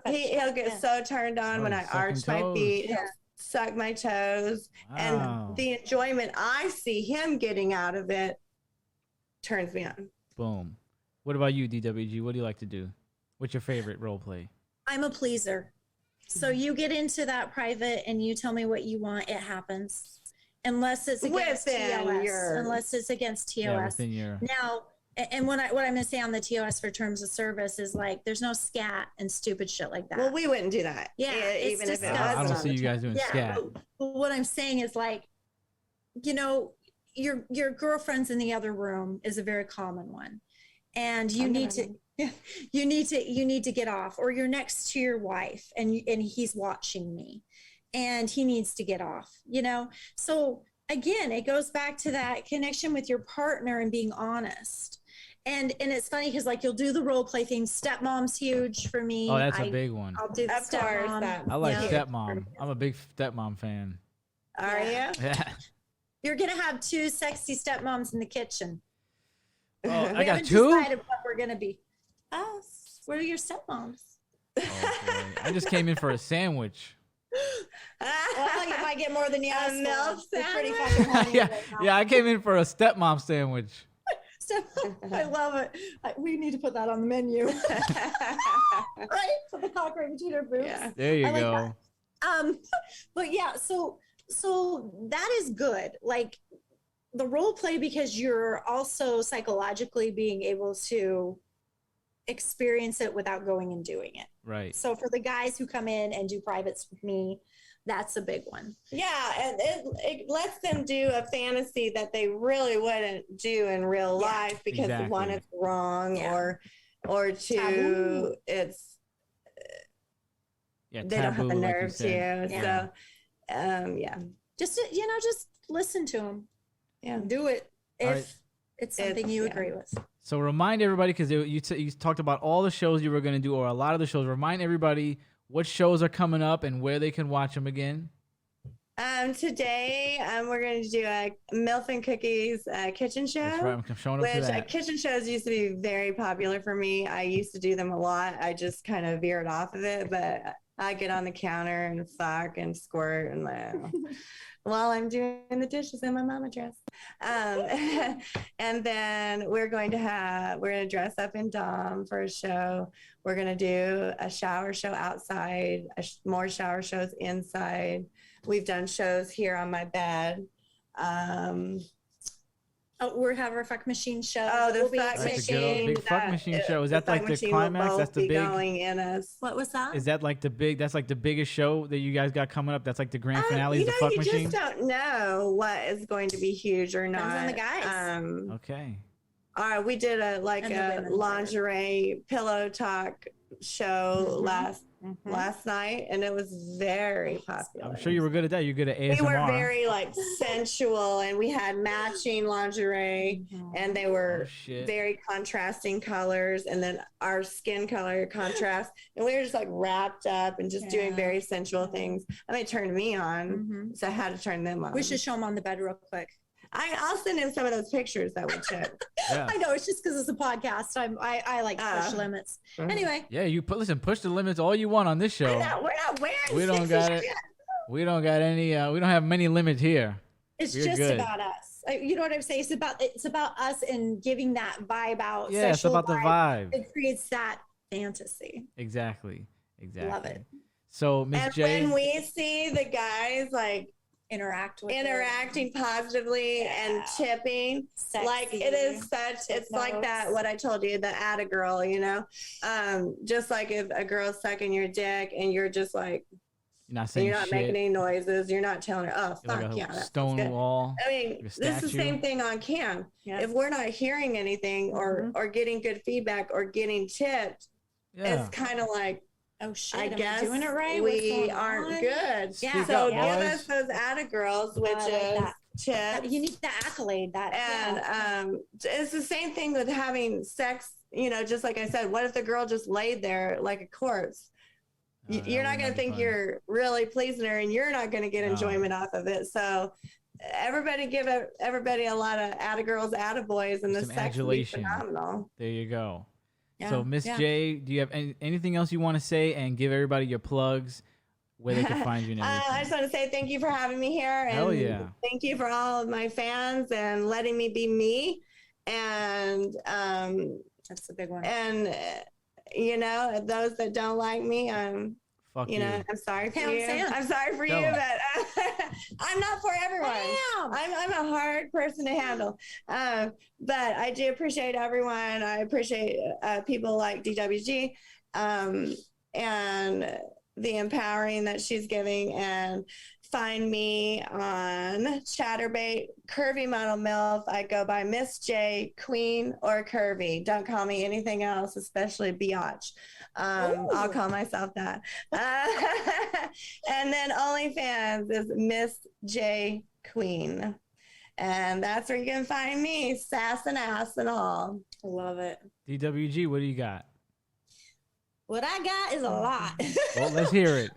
he'll get so turned on when I arch my feet. He'll suck my toes, and the enjoyment I see him getting out of it turns me on. Boom. What about you, DWG? What do you like to do? What's your favorite role play? I'm a pleaser. So you get into that private and you tell me what you want, it happens. Unless it's against TOS. Unless it's against TOS. Yeah, within your... Now, and what I'm going to say on the TOS for terms of service is like, there's no scat and stupid shit like that. Well, we wouldn't do that. Yeah, even if it was. I don't see you guys doing scat. But what I'm saying is like, you know, your girlfriend's in the other room is a very common one, and you need to get off, or you're next to your wife and he's watching me, and he needs to get off. You know, so again, it goes back to that connection with your partner and being honest. And it's funny because like you'll do the role play thing. Stepmom's huge for me. Oh, that's a big one. I'll do the stepmom. I like stepmom. I'm a big stepmom fan. Are you? Yeah. You're gonna have 2 sexy stepmoms in the kitchen. Oh, I We got haven't 2. decided what we're gonna be. Us. What are your stepmoms? Oh, boy. I just came in for a sandwich. Well, you might get more than you asked Milfs for. It's pretty sandwich? fucking horny Yeah, right now. yeah. I came in for a stepmom sandwich. I love it. We need to put that on the menu. Right? Put the cock right between our boobs. Yeah. There you I like go. that. But yeah, so that is good. Like the role play, because you're also psychologically being able to experience it without going and doing it. Right. So for the guys who come in and do privates with me, that's a big one. Yeah, and it lets them do a fantasy that they really wouldn't do in real life because Exactly. one, it's wrong, or two, Taboo. it's Yeah, they don't have taboo, the like you nerve said. to. Yeah. So, yeah, Just listen to them. yeah. Do it if All right. it's something you yeah. agree with. So remind everybody, because you talked about all the shows you were going to do, or a lot of the shows. Remind everybody what shows are coming up and where they can watch them again. Today, we're going to do a Milf and Cookies kitchen show. That's right. I'm showing up Which to that. kitchen shows used to be very popular for me. I used to do them a lot. I just kind of veered off of it, but I get on the counter and fuck and squirt and while I'm doing the dishes in my mama dress. And then we're going to dress up in Dom for a show. We're going to do a shower show outside, more shower shows inside. We've done shows here on my bed. We're having our fuck machine show. Oh, the We'll be fuck That's a taking- good big fuck machine show. Is that like the climax? That's the big. Going in us. What was that? Is that like the big? That's like the biggest show that you guys got coming up. That's like the grand finale. Is the fuck you machine. just don't know what is going to be huge or not. Depends on the guys. Okay. All right, we did a And the women. lingerie pillow talk show Mhm. last night, and it was very popular. I'm sure you were good at that. You're good at ASMR. We were very like sensual, and we had matching lingerie, and they were Oh, shit. very contrasting colors, and then our skin color contrast, and we were just like wrapped up and just doing Yeah. very sensual things. And they turned me on, Mhm. so I had to turn them on. We should show them on the bed real quick. I'll send him some of those pictures that we took. Yeah. I know it's just because it's a podcast. I like to push limits. Mhm. Anyway, Yeah, you push the limits all you want on this show. We're not wearing. We don't 60 got it. shit. We don't got any. We don't have many limits here. it's We're just good. about us. You know what I'm saying? It's about us and giving that vibe out. Yeah, it's sexual about the vibe. It creates that fantasy. Exactly. Love it. So, Miss And J. when we see the guys like Interact with interacting positively and tipping, Sexy. like it is such. It's like notes. that. What I told you, the add a girl. You know, just like if a girl's sucking your dick and you're just like. You're not saying You're not shit. making any noises. You're not telling her, oh, You're fuck like a yeah. That stone feels good. wall. I mean, like a this is the statue. same thing on cam. Yeah. If we're not hearing anything or getting good feedback or getting tipped, Yeah. it's kind of like, Oh shit! I am guess doing it right. What's we going aren't on? good. Yeah. So Speak up, give boys. us those atta girls, which I like is that. tips. You need the accolade. That And it's the same thing with having sex. You know, just like I said, what if the girl just laid there like a corpse? Oh, You're not going to think you're really pleasing her, and you're not going to get No. enjoyment off of it. So everybody give everybody a lot of atta girls, atta boys, and the Some sex will be adulation. phenomenal. There you go. Yeah, So, Miss yeah. J, do you have anything else you want to say, and give everybody your plugs, where they can find you and everything? I just want to say thank you for having me here. And Hell yeah. thank you for all of my fans and letting me be me. And That's a big one. and you know, those that don't like me, Fuck you know, I'm sorry for Pound you. sand. I'm sorry for Tell you, 'em. but I'm not for everyone. Damn. I'm a hard person to handle. But I do appreciate everyone. I appreciate people like DWG and the empowering that she's giving. And find me on Chatterbait, Curvy Model MILF. I go by Miss J, Queen, or Curvy. Don't call me anything else, especially Biatch. I'll call myself that. And then OnlyFans is Miss J Queen. And that's where you can find me, sass and ass and all. Love it. DWG, what do you got? What I got is a lot. Well, let's hear it.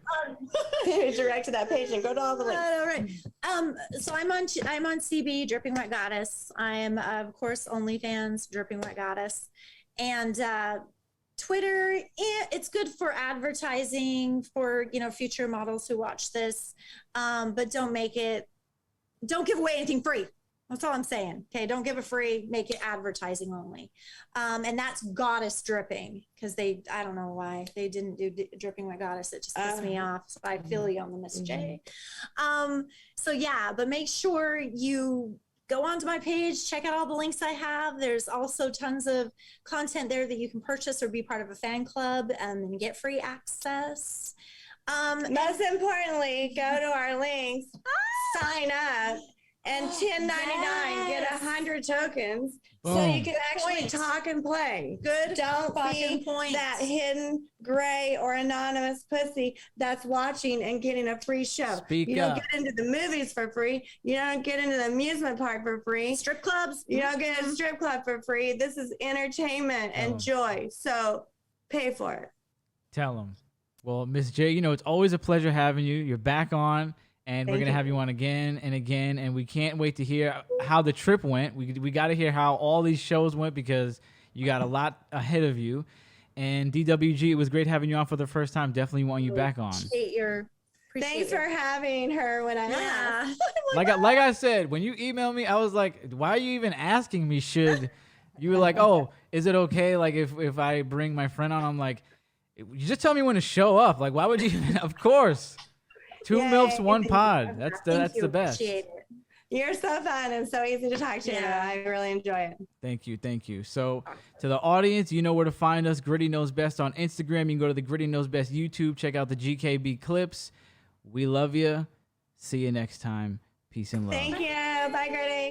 Direct to that page and go to all the links. All right. So I'm on CB, Dripping Wet Goddess. I am of course OnlyFans, Dripping Wet Goddess, and Twitter. It's good for advertising for future models who watch this, but don't give away anything free. That's all I'm saying. Okay, don't give it free. Make it advertising only. And that's Goddess Dripping, because I don't know why they didn't do Dripping Wet Goddess. It just pissed me off. So I feel you on the Miss J. So yeah, but make sure you go onto my page, check out all the links I have. There's also tons of content there that you can purchase or be part of a fan club and get free access. Most importantly, go to our links, sign up, and 10.99 get 100 tokens. So Boom. you can actually Points. talk and play. Good Don't fucking be points. that hidden gray or anonymous pussy that's watching and getting a free show. Speak you don't up. get into the movies for free. You don't get into the amusement park for free. Strip clubs. You don't get a strip club for free. This is entertainment and Oh. joy. So pay for it. Tell them. Well, Miss J, it's always a pleasure having you. You're back on, and we're Thank going to you. have you on again and again, and we can't wait to hear how the trip went. We got to hear how all these shows went, because you got a lot ahead of you. And DWG, it was great having you on for the first time. Definitely want you back on. Appreciate Thanks for having her when I asked. Yeah. Like I said, when you emailed me, I was like, why are you even asking me? You were like, oh, is it okay? Like if I bring my friend on, I'm like, you just tell me when to show up. Like, why would you even? Of course. Two Yay. Milfs, one pod. That's Thank you. the best. Appreciate it. You're so fun and so easy to talk to. Yeah. I really enjoy it. Thank you. So to the audience, you know where to find us. Gritty Knows Best on Instagram. You can go to the Gritty Knows Best YouTube. Check out the GKB clips. We love you. See you next time. Peace and love. Thank you. Bye, Gritty.